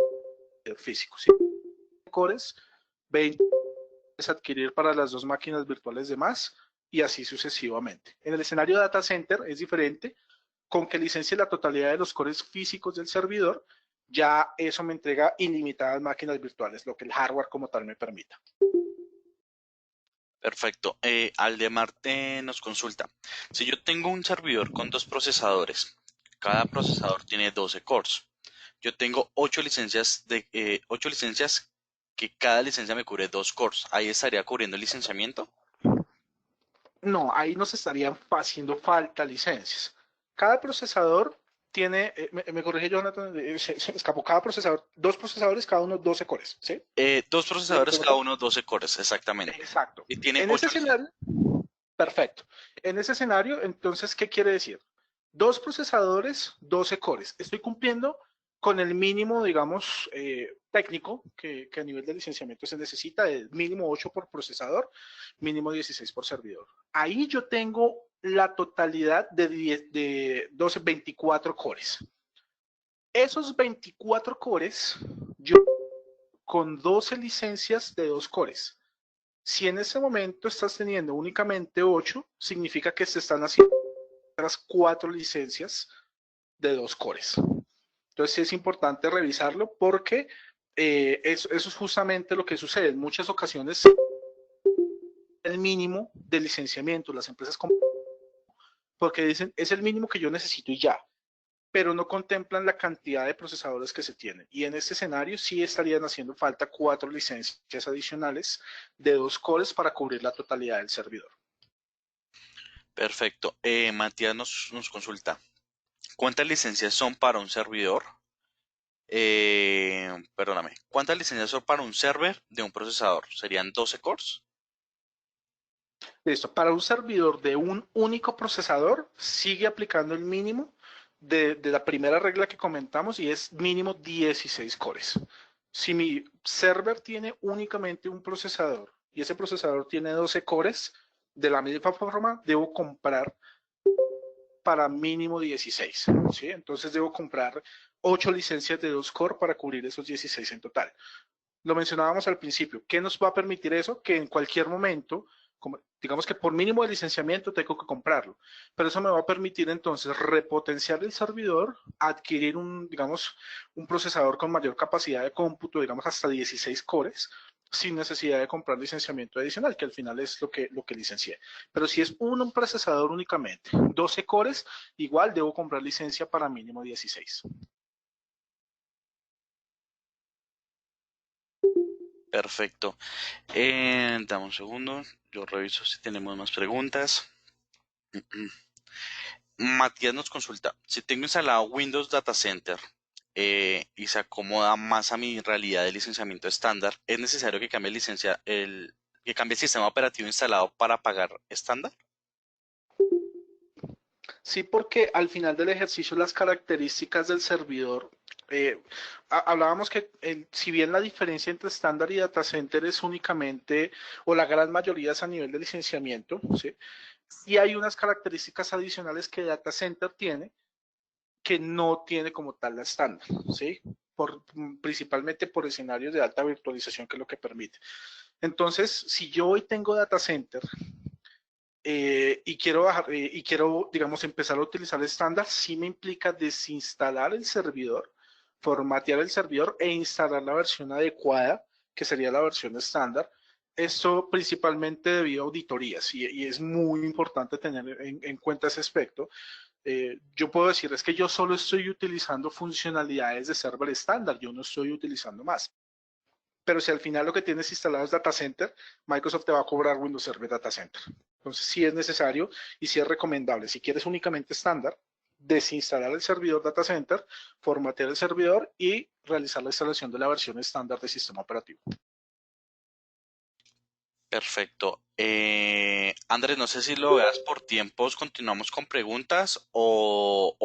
físico. ¿Sí? Cores, 20 es adquirir para las 2 máquinas virtuales de más y así sucesivamente. En el escenario data center es diferente, con que licencie la totalidad de los cores físicos del servidor, ya eso me entrega ilimitadas máquinas virtuales, lo que el hardware como tal me permita. Perfecto. Aldemarte nos consulta. Si yo tengo un servidor con 2 procesadores, cada procesador tiene 12 cores. Yo tengo 8 licencias que cada licencia me cubre 2 cores. ¿Ahí estaría cubriendo el licenciamiento? No, ahí nos estarían haciendo falta licencias. Cada procesador tiene, me corrige Jonathan, se escapó, cada procesador, 2 procesadores, cada uno 12 cores, ¿sí? 2 procesadores, cada uno 12 cores, exactamente. Exacto. Y tiene En ese 8 licencias. escenario, perfecto. En ese escenario, entonces, ¿qué quiere decir? 2 procesadores, 12 cores. Estoy cumpliendo con el mínimo, digamos, técnico que a nivel de licenciamiento se necesita, de mínimo 8 por procesador, mínimo 16 por servidor. Ahí yo tengo la totalidad de 12, 24 cores. Esos 24 cores, yo con 12 licencias de 2 cores. Si en ese momento estás teniendo únicamente 8, significa que se están haciendo otras 4 licencias de 2 cores. Entonces sí es importante revisarlo porque eso es justamente lo que sucede. En muchas ocasiones el mínimo de licenciamiento, las empresas porque dicen es el mínimo que yo necesito y ya, pero no contemplan la cantidad de procesadores que se tienen. Y en este escenario sí estarían haciendo falta 4 licencias adicionales de 2 cores para cubrir la totalidad del servidor. Perfecto. Matías nos consulta. ¿Cuántas licencias son para un servidor? Perdóname. ¿Cuántas licencias son para un server de un procesador? ¿Serían 12 cores? Listo. Para un servidor de un único procesador, sigue aplicando el mínimo de la primera regla que comentamos y es mínimo 16 cores. Si mi server tiene únicamente un procesador y ese procesador tiene 12 cores, de la misma forma debo comprar para mínimo 16, ¿sí? Entonces debo comprar 8 licencias de 2 core para cubrir esos 16 en total. Lo mencionábamos al principio. ¿Qué nos va a permitir eso? Que en cualquier momento, como, digamos que por mínimo de licenciamiento tengo que comprarlo, pero eso me va a permitir entonces repotenciar el servidor, adquirir digamos, un procesador con mayor capacidad de cómputo, digamos hasta 16 cores, sin necesidad de comprar licenciamiento adicional, que al final es lo que licencié. Pero si es un procesador únicamente, 12 cores, igual debo comprar licencia para mínimo 16. Perfecto. Dame un segundo. Yo reviso si tenemos más preguntas. Matías nos consulta. Si tengo instalado Windows Data Center y se acomoda más a mi realidad de licenciamiento estándar, ¿es necesario que cambie que cambie el sistema operativo instalado para pagar estándar? Sí, porque al final del ejercicio las características del servidor, eh, hablábamos que si bien la diferencia entre estándar y data center es únicamente, o la gran mayoría es a nivel de licenciamiento, ¿sí? Y hay unas características adicionales que data center tiene que no tiene como tal la estándar, ¿sí? Principalmente por escenarios de alta virtualización, que es lo que permite. Entonces, si yo hoy tengo data center y quiero bajar, y quiero, digamos, empezar a utilizar el estándar, sí me implica desinstalar el servidor, formatear el servidor e instalar la versión adecuada, que sería la versión estándar. Esto principalmente debido a auditorías y es muy importante tener en cuenta ese aspecto. Yo puedo decir, es que yo solo estoy utilizando funcionalidades de server estándar, yo no estoy utilizando más. Pero si al final lo que tienes instalado es Data Center, Microsoft te va a cobrar Windows Server Data Center. Entonces, sí es necesario y sí es recomendable. Si quieres únicamente estándar, desinstalar el servidor Data Center, formatear el servidor y realizar la instalación de la versión estándar del sistema operativo. Perfecto. Andrés, no sé si lo veas por tiempos, continuamos con preguntas o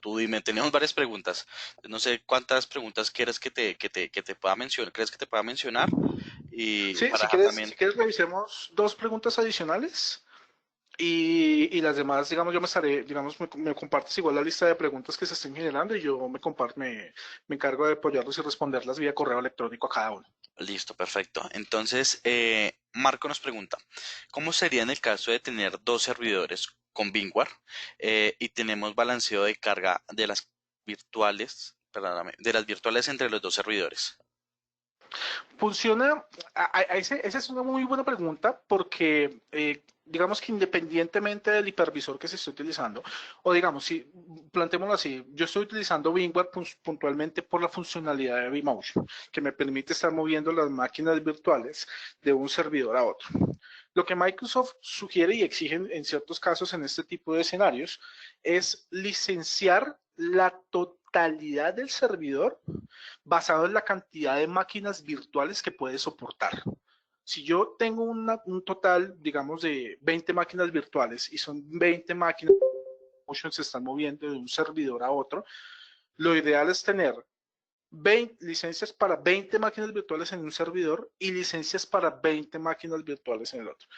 tú dime, tenemos varias preguntas. No sé cuántas preguntas quieres que te pueda mencionar, crees que te pueda mencionar y Sí, para dejar también. si quieres revisemos dos preguntas adicionales. Y las demás, digamos, yo me estaré, digamos, me compartes igual la lista de preguntas que se estén generando y yo me encargo de apoyarlos y responderlas vía correo electrónico a cada uno. Listo, perfecto. Entonces, Marco nos pregunta, ¿cómo sería en el caso de tener dos servidores con VMware y tenemos balanceo de carga de las virtuales, perdóname, de las virtuales entre los dos servidores? Funciona, esa es una muy buena pregunta porque digamos que independientemente del hipervisor que se esté utilizando, o digamos, si planteémoslo así, yo estoy utilizando VMware puntualmente por la funcionalidad de vMotion, que me permite estar moviendo las máquinas virtuales de un servidor a otro. Lo que Microsoft sugiere y exige en ciertos casos en este tipo de escenarios es licenciar la totalidad del servidor basado en la cantidad de máquinas virtuales que puede soportar. Si yo tengo un total, digamos, de 20 máquinas virtuales y son 20 máquinas que se están moviendo de un servidor a otro, lo ideal es tener 20 licencias para 20 máquinas virtuales en un servidor y licencias para 20 máquinas virtuales en el otro.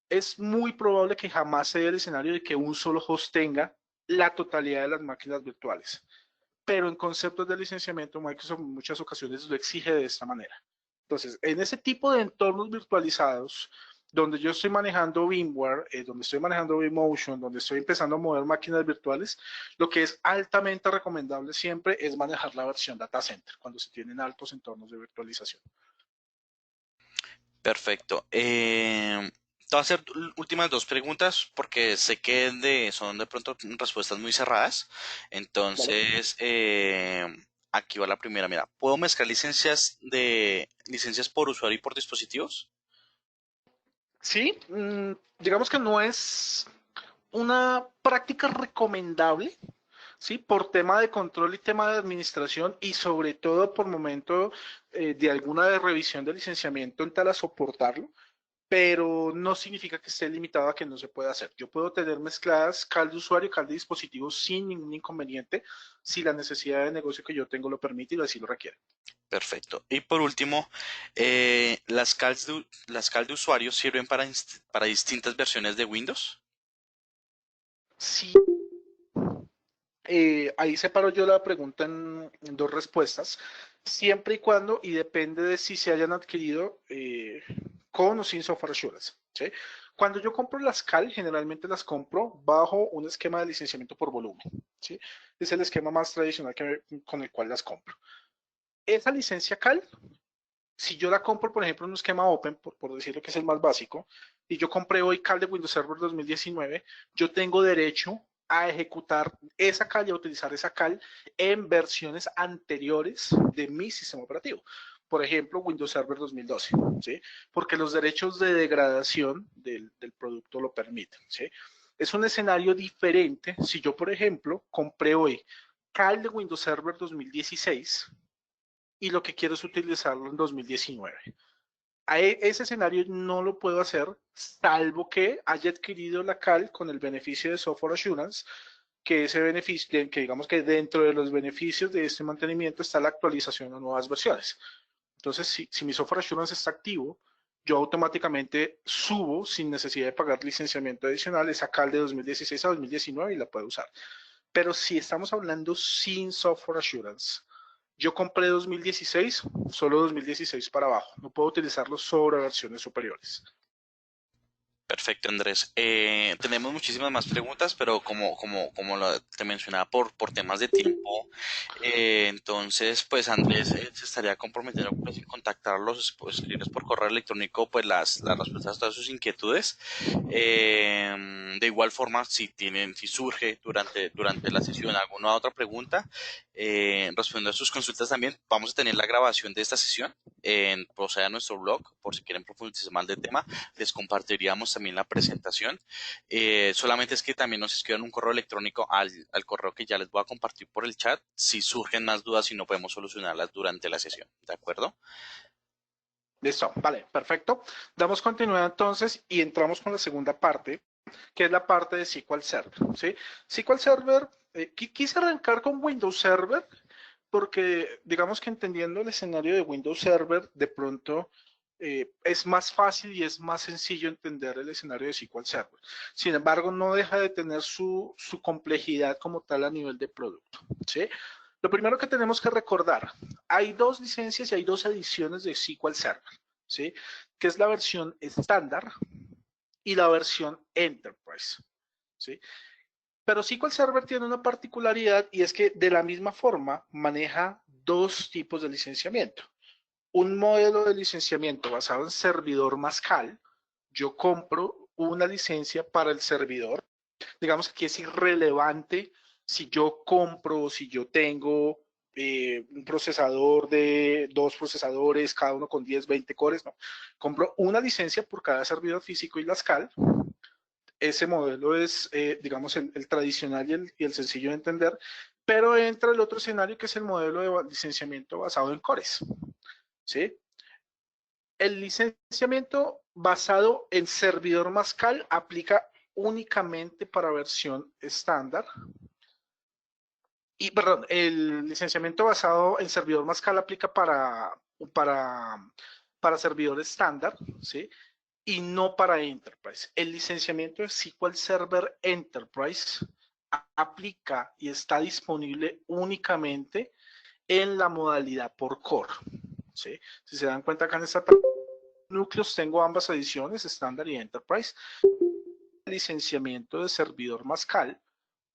Es muy probable que jamás se dé el escenario de que un solo host tenga la totalidad de las máquinas virtuales, pero en conceptos de licenciamiento Microsoft en muchas ocasiones lo exige de esta manera. Entonces, en ese tipo de entornos virtualizados, donde yo estoy manejando VMware, donde estoy manejando vMotion, donde estoy empezando a mover máquinas virtuales, lo que es altamente recomendable siempre es manejar la versión Data Center cuando se tienen altos entornos de virtualización. Perfecto. Te voy a hacer últimas dos preguntas porque sé que son de pronto respuestas muy cerradas. ¿Vale? Entonces, aquí va la primera. Mira, ¿puedo mezclar licencias por usuario y por dispositivos? Sí, digamos que no una práctica recomendable, ¿sí? Por tema de control y tema de administración y sobre todo por momento de alguna de revisión de licenciamiento en tal a soportarlo, pero no significa que esté limitado a que no se pueda hacer. Yo puedo tener mezcladas CAL de usuario y CAL de dispositivo sin ningún inconveniente si la necesidad de negocio que yo tengo lo permite y así lo requiere. Perfecto. Y por último, las CAL de usuario sirven para distintas versiones de Windows. Sí, ahí separo yo la pregunta en dos respuestas, siempre y cuando, y depende de si se hayan adquirido con o sin software assurance. ¿Sí? Cuando yo compro las CAL, generalmente las compro bajo un esquema de licenciamiento por volumen. ¿Sí? Es el esquema más tradicional con el cual las compro. Esa licencia CAL, si yo la compro, por ejemplo, en un esquema Open, por decirlo que es el más básico, y yo compré hoy CAL de Windows Server 2019, yo tengo derecho a ejecutar esa CAL y a utilizar esa CAL en versiones anteriores de mi sistema operativo. Por ejemplo, Windows Server 2012, ¿sí? Porque los derechos de degradación del producto lo permiten, ¿sí? Es un escenario diferente si yo, por ejemplo, compré hoy CAL de Windows Server 2016 y lo que quiero es utilizarlo en 2019. A ese escenario no lo puedo hacer salvo que haya adquirido la CAL con el beneficio de Software Assurance, que ese beneficio, que digamos que dentro de los beneficios de este mantenimiento está la actualización a nuevas versiones. Entonces, si mi Software Assurance está activo, yo automáticamente subo sin necesidad de pagar licenciamiento adicional esa CAL de 2016 a 2019 y la puedo usar. Pero si estamos hablando sin Software Assurance, yo compré 2016, solo 2016 para abajo. No puedo utilizarlo sobre versiones superiores. Perfecto, Andrés. Tenemos muchísimas más preguntas, pero como te mencionaba por temas de tiempo, entonces, pues Andrés se estaría comprometiendo pues, en contactarlos, pues, escribirles por correo electrónico pues las respuestas a todas sus inquietudes. De igual forma, si surge durante la sesión alguna otra pregunta, respondiendo a sus consultas también, vamos a tener la grabación de esta sesión en Proceda a nuestro blog, por si quieren profundizar más del tema, les compartiríamos también la presentación. Solamente es que también nos escriban un correo electrónico al correo que ya les voy a compartir por el chat si surgen más dudas y no podemos solucionarlas durante la sesión. ¿De acuerdo? Listo, vale, perfecto. Damos continuidad entonces y entramos con la segunda parte, que es la parte de SQL Server. ¿Sí? SQL Server, quise arrancar con Windows Server porque digamos que entendiendo el escenario de Windows Server, de pronto es más fácil y es más sencillo entender el escenario de SQL Server. Sin embargo, no deja de tener su complejidad como tal a nivel de producto. ¿Sí? Lo primero que tenemos que recordar, hay dos licencias y hay dos ediciones de SQL Server, ¿sí? Que es la versión estándar y la versión Enterprise, ¿sí? Pero SQL Server tiene una particularidad y es que de la misma forma maneja dos tipos de licenciamiento. Un modelo de licenciamiento basado en servidor más CAL. Yo compro una licencia para el servidor. Digamos que aquí es irrelevante si yo compro o si yo tengo un procesador de dos procesadores, cada uno con 10, 20 cores, ¿no? Compro una licencia por cada servidor físico y las CAL. Ese modelo es, digamos, el tradicional y el sencillo de entender, pero entra el otro escenario que es el modelo de licenciamiento basado en cores, ¿sí? El licenciamiento basado en servidor Mascal aplica únicamente para versión estándar. Y, perdón, el licenciamiento basado en servidor Mascal aplica para servidor estándar, ¿sí? Y no para Enterprise. El licenciamiento de SQL Server Enterprise aplica y está disponible únicamente en la modalidad por core. ¿Sí? Si se dan cuenta acá en esta núcleos tengo ambas ediciones, estándar y Enterprise. El licenciamiento de servidor Mascal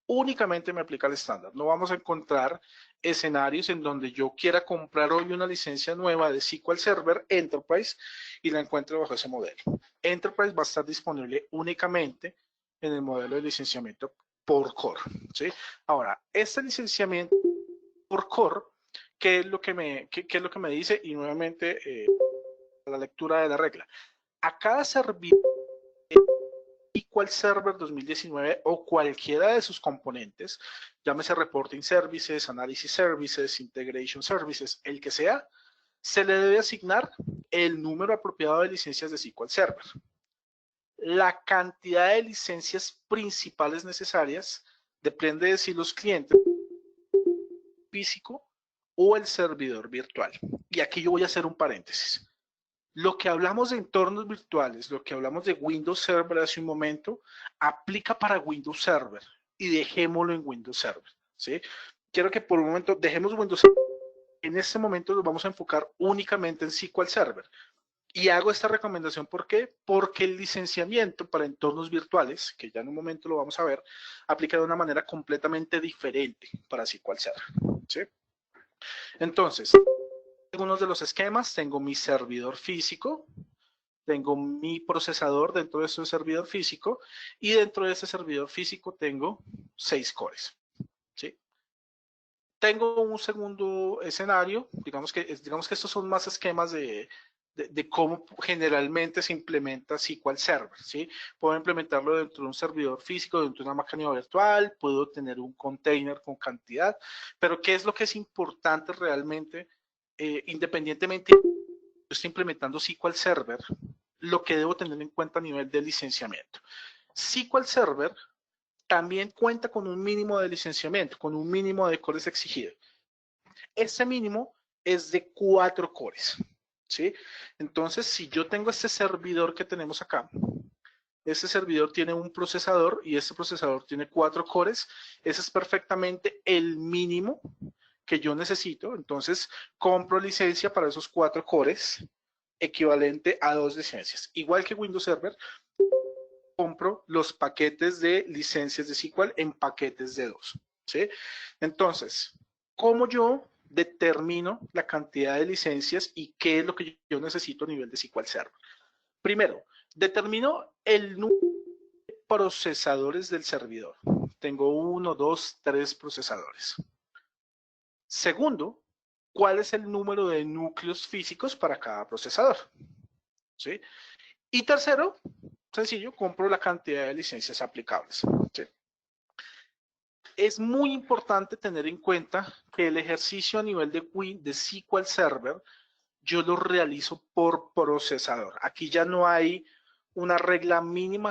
únicamente me aplica al estándar. No vamos a encontrar escenarios en donde yo quiera comprar hoy una licencia nueva de SQL Server Enterprise y la encuentre bajo ese modelo. Enterprise va a estar disponible únicamente en el modelo de licenciamiento por core. ¿Sí? Ahora, este licenciamiento por core, ¿qué es lo que me dice? Y nuevamente la lectura de la regla. A cada servidor SQL Server 2019 o cualquiera de sus componentes, llámese Reporting Services, Analysis Services, Integration Services, el que sea, se le debe asignar el número apropiado de licencias de SQL Server. La cantidad de licencias principales necesarias depende de si los clientes físico o el servidor virtual. Y aquí yo voy a hacer un paréntesis. Lo que hablamos de entornos virtuales, lo que hablamos de Windows Server hace un momento, aplica para Windows Server y dejémoslo en Windows Server, ¿sí? Quiero que por un momento dejemos Windows Server. En este momento nos vamos a enfocar únicamente en SQL Server. Y hago esta recomendación, ¿por qué? Porque el licenciamiento para entornos virtuales, que ya en un momento lo vamos a ver, aplica de una manera completamente diferente para SQL Server, ¿sí? Entonces, algunos de los esquemas, tengo mi servidor físico, tengo mi procesador dentro de ese servidor físico y dentro de ese servidor físico tengo 6 cores, ¿sí? Tengo un segundo escenario, digamos que estos son más esquemas de cómo generalmente se implementa SQL Server, ¿sí? Puedo implementarlo dentro de un servidor físico, dentro de una máquina virtual, puedo tener un container con cantidad, pero ¿qué es lo que es importante realmente? Independientemente de que yo esté implementando SQL Server, lo que debo tener en cuenta a nivel de licenciamiento. SQL Server también cuenta con un mínimo de licenciamiento, con un mínimo de cores exigido. Ese mínimo es de 4 cores, ¿sí? Entonces, si yo tengo este servidor que tenemos acá, este servidor tiene un procesador y este procesador tiene 4 cores, ese es perfectamente el mínimo que yo necesito. Entonces, compro licencia para esos 4 cores, equivalente a 2 licencias. Igual que Windows Server, compro los paquetes de licencias de SQL en paquetes de 2, ¿sí? Entonces, ¿cómo yo determino la cantidad de licencias y qué es lo que yo necesito a nivel de SQL Server? Primero, determino el número de procesadores del servidor. Tengo 1, 2, 3 procesadores. Segundo, ¿cuál es el número de núcleos físicos para cada procesador? ¿Sí? Y tercero, sencillo, compro la cantidad de licencias aplicables, ¿sí? Es muy importante tener en cuenta que el ejercicio a nivel de SQL Server yo lo realizo por procesador. Aquí ya no hay una regla mínima,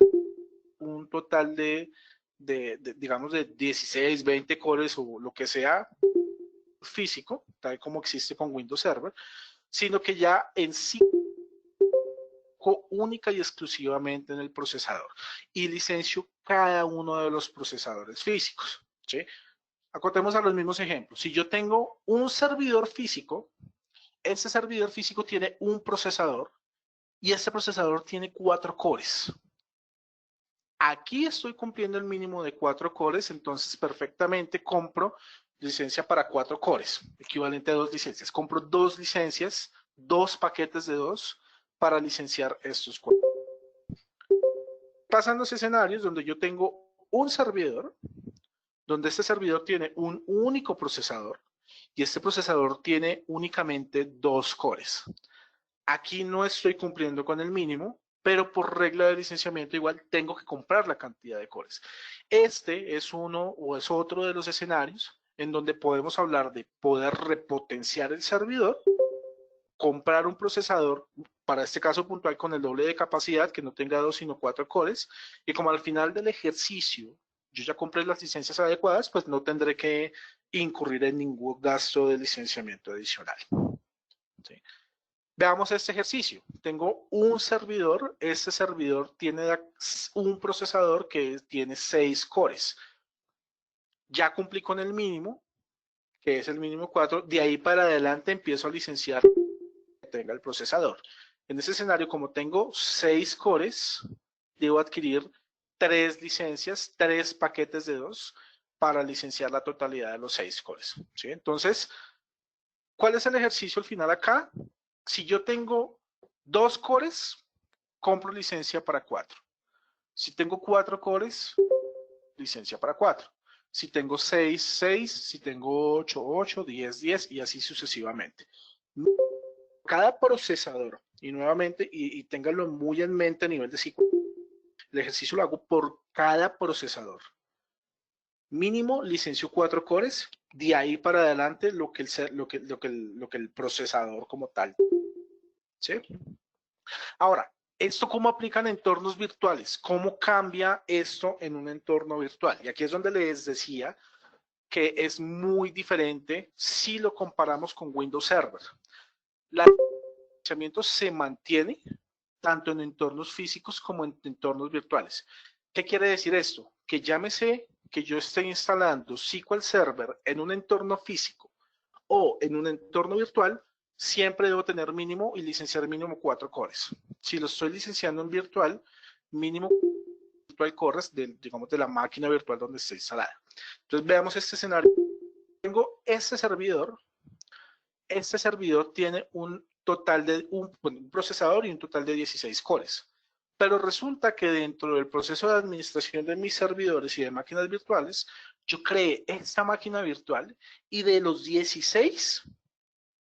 un total digamos, de 16, 20 cores o lo que sea físico, tal como existe con Windows Server, sino que ya en sí única y exclusivamente en el procesador y licencio cada uno de los procesadores físicos, ¿sí? Acotemos a los mismos ejemplos. Si yo tengo un servidor físico, ese servidor físico tiene un procesador y ese procesador tiene 4 cores. Aquí estoy cumpliendo el mínimo de 4 cores, entonces perfectamente compro licencia para 4 cores, equivalente a 2 licencias. Compro 2 licencias, 2 paquetes de 2 para licenciar estos 4. Pasan los escenarios donde yo tengo un servidor, donde este servidor tiene un único procesador y este procesador tiene únicamente 2 cores. Aquí no estoy cumpliendo con el mínimo, pero por regla de licenciamiento igual tengo que comprar la cantidad de cores. Este es uno o es otro de los escenarios en donde podemos hablar de poder repotenciar el servidor, comprar un procesador, para este caso puntual con el doble de capacidad, que no tenga 2 sino 4 cores, y como al final del ejercicio yo ya compré las licencias adecuadas, pues no tendré que incurrir en ningún gasto de licenciamiento adicional, ¿sí? Veamos este ejercicio. Tengo un servidor, este servidor tiene un procesador que tiene 6 cores. Ya cumplí con el mínimo, que es el mínimo 4, de ahí para adelante empiezo a licenciar que tenga el procesador. En ese escenario, como tengo 6 cores, debo adquirir 3 licencias, 3 paquetes de 2 para licenciar la totalidad de los 6 cores, ¿sí? Entonces, ¿cuál es el ejercicio al final acá? Si yo tengo 2 cores, compro licencia para 4. Si tengo 4 cores, licencia para 4. Si tengo 6, 6. Si tengo 8, 8, 10, 10 y así sucesivamente. Cada procesador, y nuevamente, y ténganlo muy en mente a nivel de SQL, El ejercicio lo hago por cada procesador. Mínimo licencio 4 cores, de ahí para adelante lo que el procesador como tal. ¿Sí? Ahora, ¿esto cómo aplica en entornos virtuales? ¿Cómo cambia esto en un entorno virtual? Y aquí es donde les decía que es muy diferente si lo comparamos con Windows Server. El licenciamiento se mantiene tanto en entornos físicos como en entornos virtuales. ¿Qué quiere decir esto? Que llámese que yo esté instalando SQL Server en un entorno físico o en un entorno virtual, siempre debo tener mínimo y licenciar mínimo 4 cores. Si lo estoy licenciando en virtual, mínimo virtual cores digamos, de la máquina virtual donde esté instalada. Entonces veamos este escenario. Tengo este servidor tiene un total de un procesador y un total de 16 cores. Pero resulta que dentro del proceso de administración de mis servidores y de máquinas virtuales, yo creé esta máquina virtual y de los 16,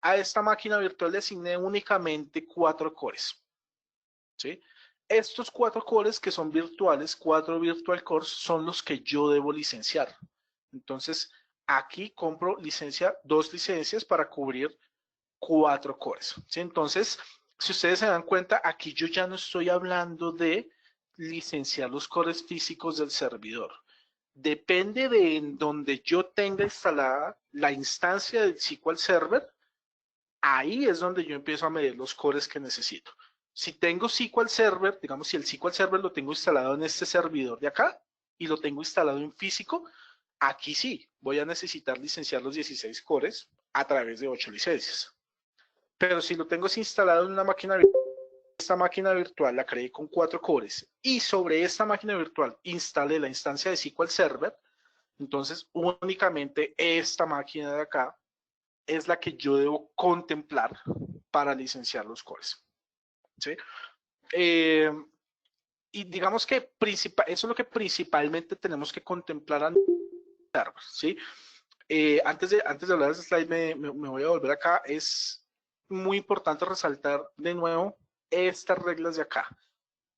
a esta máquina virtual le asigné únicamente 4 cores. ¿Sí? Estos 4 cores que son virtuales, 4 virtual cores, son los que yo debo licenciar. Entonces, aquí compro 2 licencias para cubrir 4 cores. ¿Sí? Entonces, si ustedes se dan cuenta, aquí yo ya no estoy hablando de licenciar los cores físicos del servidor. Depende de en donde yo tenga instalada la instancia del SQL Server, ahí es donde yo empiezo a medir los cores que necesito. Si tengo SQL Server, digamos, si el SQL Server lo tengo instalado en este servidor de acá y lo tengo instalado en físico, aquí sí, voy a necesitar licenciar los 16 cores a través de 8 licencias. Pero si lo tengo instalado en una máquina virtual, esta máquina virtual la creé con 4 cores y sobre esta máquina virtual instalé la instancia de SQL Server, entonces únicamente esta máquina de acá es la que yo debo contemplar para licenciar los cores. ¿Sí? Y digamos que eso es lo que principalmente tenemos que contemplar al server, ¿sí? Antes de hablar de este slide, me voy a volver acá. Es muy importante resaltar de nuevo estas reglas de acá.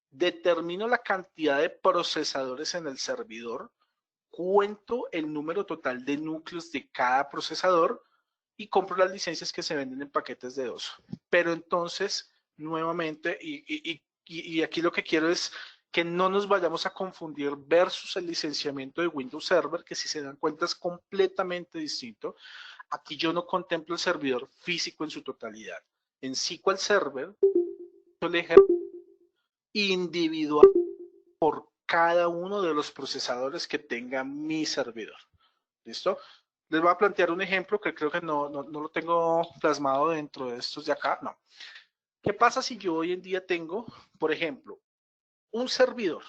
Determino la cantidad de procesadores en el servidor, cuento el número total de núcleos de cada procesador y compro las licencias que se venden en paquetes de 2. Pero entonces, nuevamente, y aquí lo que quiero es que no nos vayamos a confundir versus el licenciamiento de Windows Server, que si se dan cuenta es completamente distinto. Aquí yo no contemplo el servidor físico en su totalidad. En SQL Server, yo le ejerzo individual por cada uno de los procesadores que tenga mi servidor. ¿Listo? Les voy a plantear un ejemplo que creo que no lo tengo plasmado dentro de estos de acá. No. ¿Qué pasa si yo hoy en día tengo, por ejemplo, un servidor?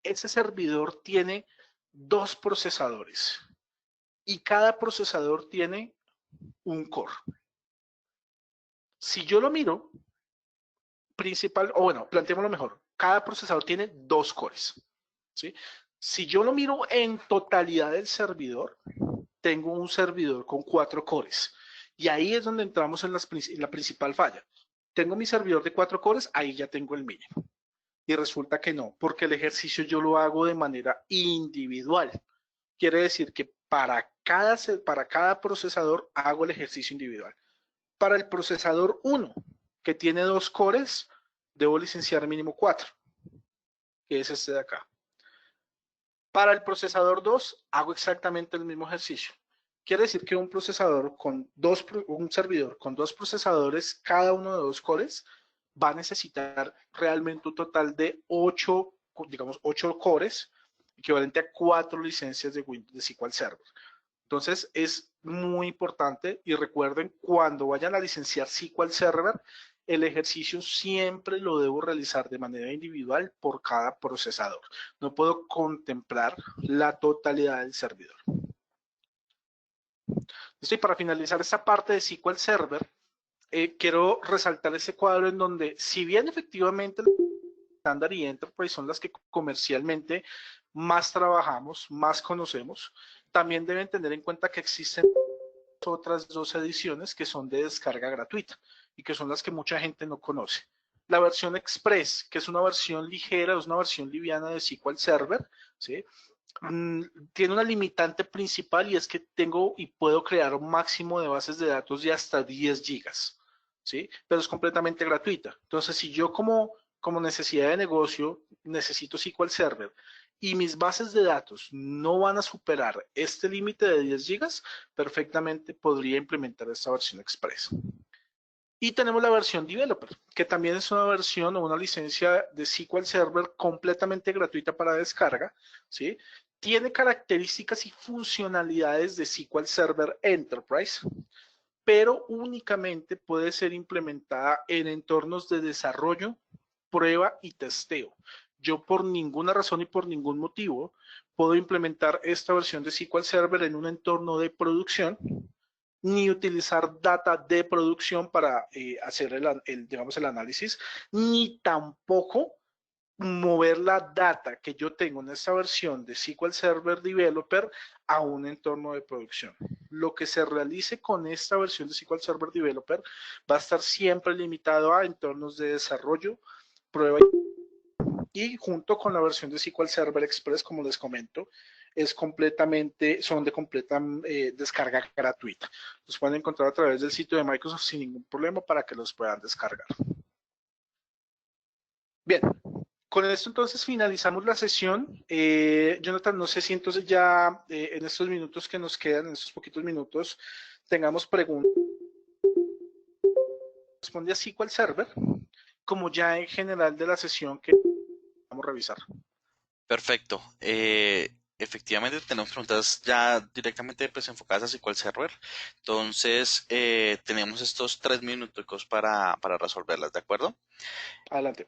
Ese servidor tiene 2 procesadores y cada procesador tiene un core. Si yo lo miro, planteémoslo mejor. Cada procesador tiene 2 cores. ¿Sí? Si yo lo miro en totalidad del servidor, tengo un servidor con 4 cores. Y ahí es donde entramos en la principal falla. Tengo mi servidor de 4 cores, ahí ya tengo el mínimo. Y resulta que no, porque el ejercicio yo lo hago de manera individual. Quiere decir que para cada procesador hago el ejercicio individual. Para el procesador 1, que tiene 2 cores, debo licenciar mínimo 4, que es este de acá. Para el procesador 2, hago exactamente el mismo ejercicio. Quiere decir que un servidor con 2 procesadores, cada uno de 2 cores, va a necesitar realmente un total de 8 cores, equivalente a 4 licencias de Windows de SQL Server. Entonces es muy importante y recuerden, cuando vayan a licenciar SQL Server, el ejercicio siempre lo debo realizar de manera individual por cada procesador. No puedo contemplar la totalidad del servidor. Y para finalizar esta parte de SQL Server, quiero resaltar ese cuadro en donde, si bien efectivamente el estándar y Enterprise son las que comercialmente más trabajamos, más conocemos, también deben tener en cuenta que existen otras 2 ediciones que son de descarga gratuita y que son las que mucha gente no conoce. la versión Express, que es una versión ligera, es una versión liviana de SQL Server, ¿sí? Tiene una limitante principal y es que tengo y puedo crear un máximo de bases de datos de hasta 10 gigas, ¿sí? Pero es completamente gratuita. Entonces, si yo como necesidad de negocio necesito SQL Server y mis bases de datos no van a superar este límite de 10 gigas, perfectamente podría implementar esta versión Express. Y tenemos la versión Developer, que también es una versión o una licencia de SQL Server completamente gratuita para descarga, ¿sí? Tiene características y funcionalidades de SQL Server Enterprise, pero únicamente puede ser implementada en entornos de desarrollo, prueba y testeo. Yo por ninguna razón y por ningún motivo puedo implementar esta versión de SQL Server en un entorno de producción, ni utilizar data de producción para hacer digamos, el análisis, ni tampoco mover la data que yo tengo en esta versión de SQL Server Developer a un entorno de producción. Lo que se realice con esta versión de SQL Server Developer va a estar siempre limitado a entornos de desarrollo, prueba y junto con la versión de SQL Server Express, como les comento, son de completa descarga gratuita. Los pueden encontrar a través del sitio de Microsoft sin ningún problema para que los puedan descargar. Bien, con esto entonces finalizamos la sesión. Jonathan, no sé si entonces ya en estos minutos que nos quedan, en estos poquitos minutos, tengamos preguntas. Responde a SQL Server, como ya en general de la sesión que vamos a revisar. Perfecto. Efectivamente tenemos preguntas ya directamente pues, enfocadas a SQL Server. Entonces tenemos estos 3 minutos para resolverlas, ¿de acuerdo? Adelante.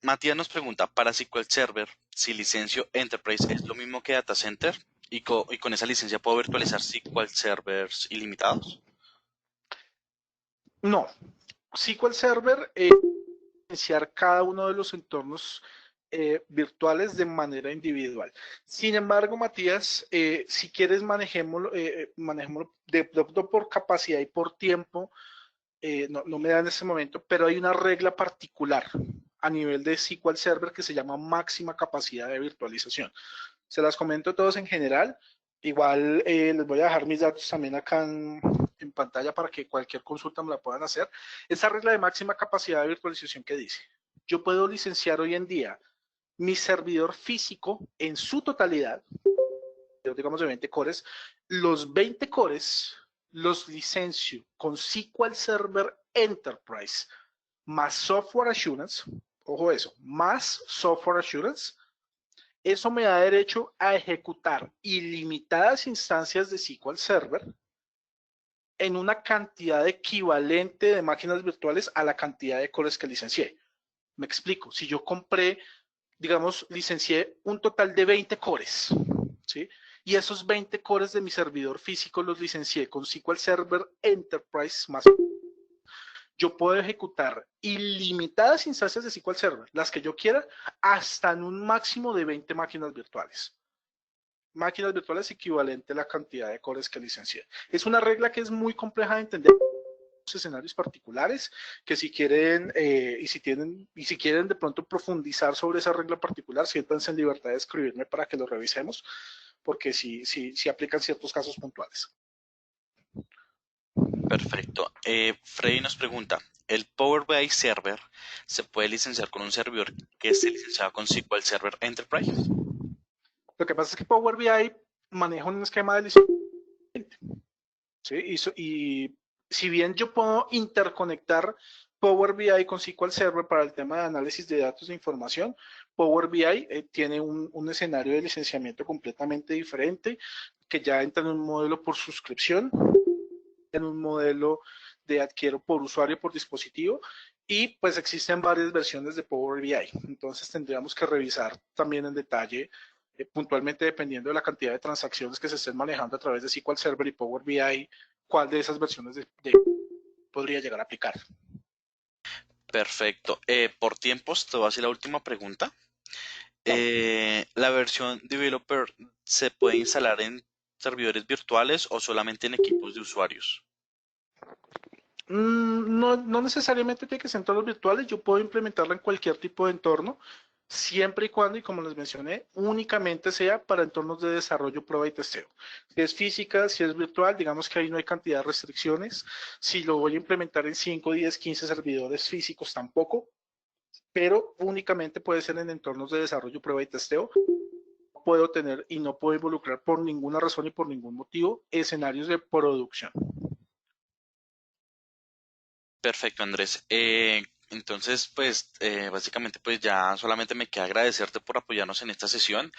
Matías nos pregunta, para SQL Server, si licencio Enterprise es lo mismo que Data Center y con esa licencia puedo virtualizar SQL Servers ilimitados. No, SQL Server iniciar cada uno de los entornos virtuales de manera individual. Sin embargo, Matías, si quieres manejémoslo de pronto por capacidad y por tiempo, no me da en ese momento, pero hay una regla particular a nivel de SQL Server que se llama máxima capacidad de virtualización. Se las comento todos en general. Igual les voy a dejar mis datos también acá en pantalla para que cualquier consulta me la puedan hacer. Esa regla de máxima capacidad de virtualización que dice, yo puedo licenciar hoy en día mi servidor físico en su totalidad, digamos de 20 cores, los 20 cores los licencio con SQL Server Enterprise más Software Assurance, ojo eso, más Software Assurance. Eso me da derecho a ejecutar ilimitadas instancias de SQL Server en una cantidad equivalente de máquinas virtuales a la cantidad de cores que licencié. Me explico, si yo compré, digamos, licencié un total de 20 cores, ¿sí? Y esos 20 cores de mi servidor físico los licencié con SQL Server Enterprise más. Yo puedo ejecutar ilimitadas instancias de SQL Server, las que yo quiera, hasta en un máximo de 20 máquinas virtuales. Máquinas virtuales equivalente a la cantidad de cores que licencié. Es una regla que es muy compleja de entender escenarios particulares que si quieren y si quieren de pronto profundizar sobre esa regla particular, siéntanse en libertad de escribirme para que lo revisemos, porque sí aplican ciertos casos puntuales. Perfecto. Freddy nos pregunta, ¿el Power BI Server se puede licenciar con un servidor que esté licenciado con SQL Server Enterprise? Lo que pasa es que Power BI maneja un esquema de licencia, ¿sí? Y si bien yo puedo interconectar Power BI con SQL Server para el tema de análisis de datos de información, Power BI tiene un escenario de licenciamiento completamente diferente, que ya entra en un modelo por suscripción, en un modelo de adquiero por usuario por dispositivo, y pues existen varias versiones de Power BI. Entonces tendríamos que revisar también en detalle, puntualmente dependiendo de la cantidad de transacciones que se estén manejando a través de SQL Server y Power BI, cuál de esas versiones podría llegar a aplicar. Perfecto. Por tiempos, te voy a hacer la última pregunta. ¿La versión Developer se puede instalar en servidores virtuales o solamente en equipos de usuarios? No necesariamente tiene que ser entornos virtuales, yo puedo implementarla en cualquier tipo de entorno, siempre y cuando, y como les mencioné, únicamente sea para entornos de desarrollo, prueba y testeo. Si es física, si es virtual, digamos que ahí no hay cantidad de restricciones. Si lo voy a implementar en 5, 10, 15 servidores físicos, tampoco, pero únicamente puede ser en entornos de desarrollo, prueba y testeo. Puedo tener y no puedo involucrar por ninguna razón y por ningún motivo escenarios de producción. Perfecto, Andrés. Entonces, pues básicamente pues ya solamente me queda agradecerte por apoyarnos en esta sesión,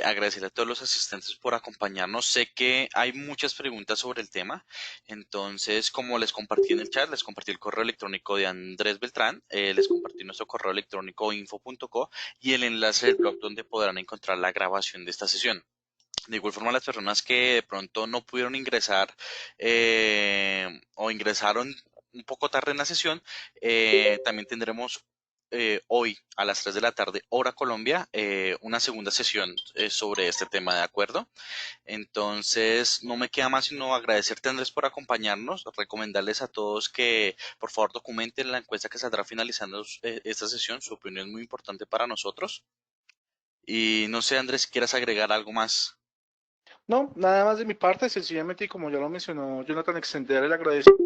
agradecerle a todos los asistentes por acompañarnos. Sé que hay muchas preguntas sobre el tema, entonces como les compartí en el chat, les compartí el correo electrónico de Andrés Beltrán, les compartí nuestro correo electrónico info.co y el enlace del blog donde podrán encontrar la grabación de esta sesión. De igual forma, las personas que de pronto no pudieron ingresar o ingresaron un poco tarde en la sesión, también tendremos hoy a las 3 de la tarde, hora Colombia, una segunda sesión sobre este tema, ¿de acuerdo? Entonces, no me queda más sino agradecerte, Andrés, por acompañarnos, recomendarles a todos que por favor documenten la encuesta que saldrá finalizando esta sesión. Su opinión es muy importante para nosotros. Y no sé, Andrés, si quieras agregar algo más. No, nada más de mi parte, sencillamente, y como ya lo mencionó Jonathan, extender el agradecimiento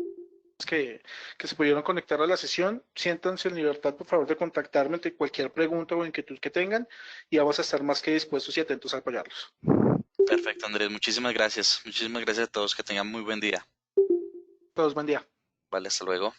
que se pudieron conectar a la sesión. Siéntanse en libertad, por favor, de contactarme ante cualquier pregunta o inquietud que tengan y vamos a estar más que dispuestos y atentos a apoyarlos. Perfecto, Andrés. Muchísimas gracias. Muchísimas gracias a todos. Que tengan muy buen día. Todos, buen día. Vale, hasta luego.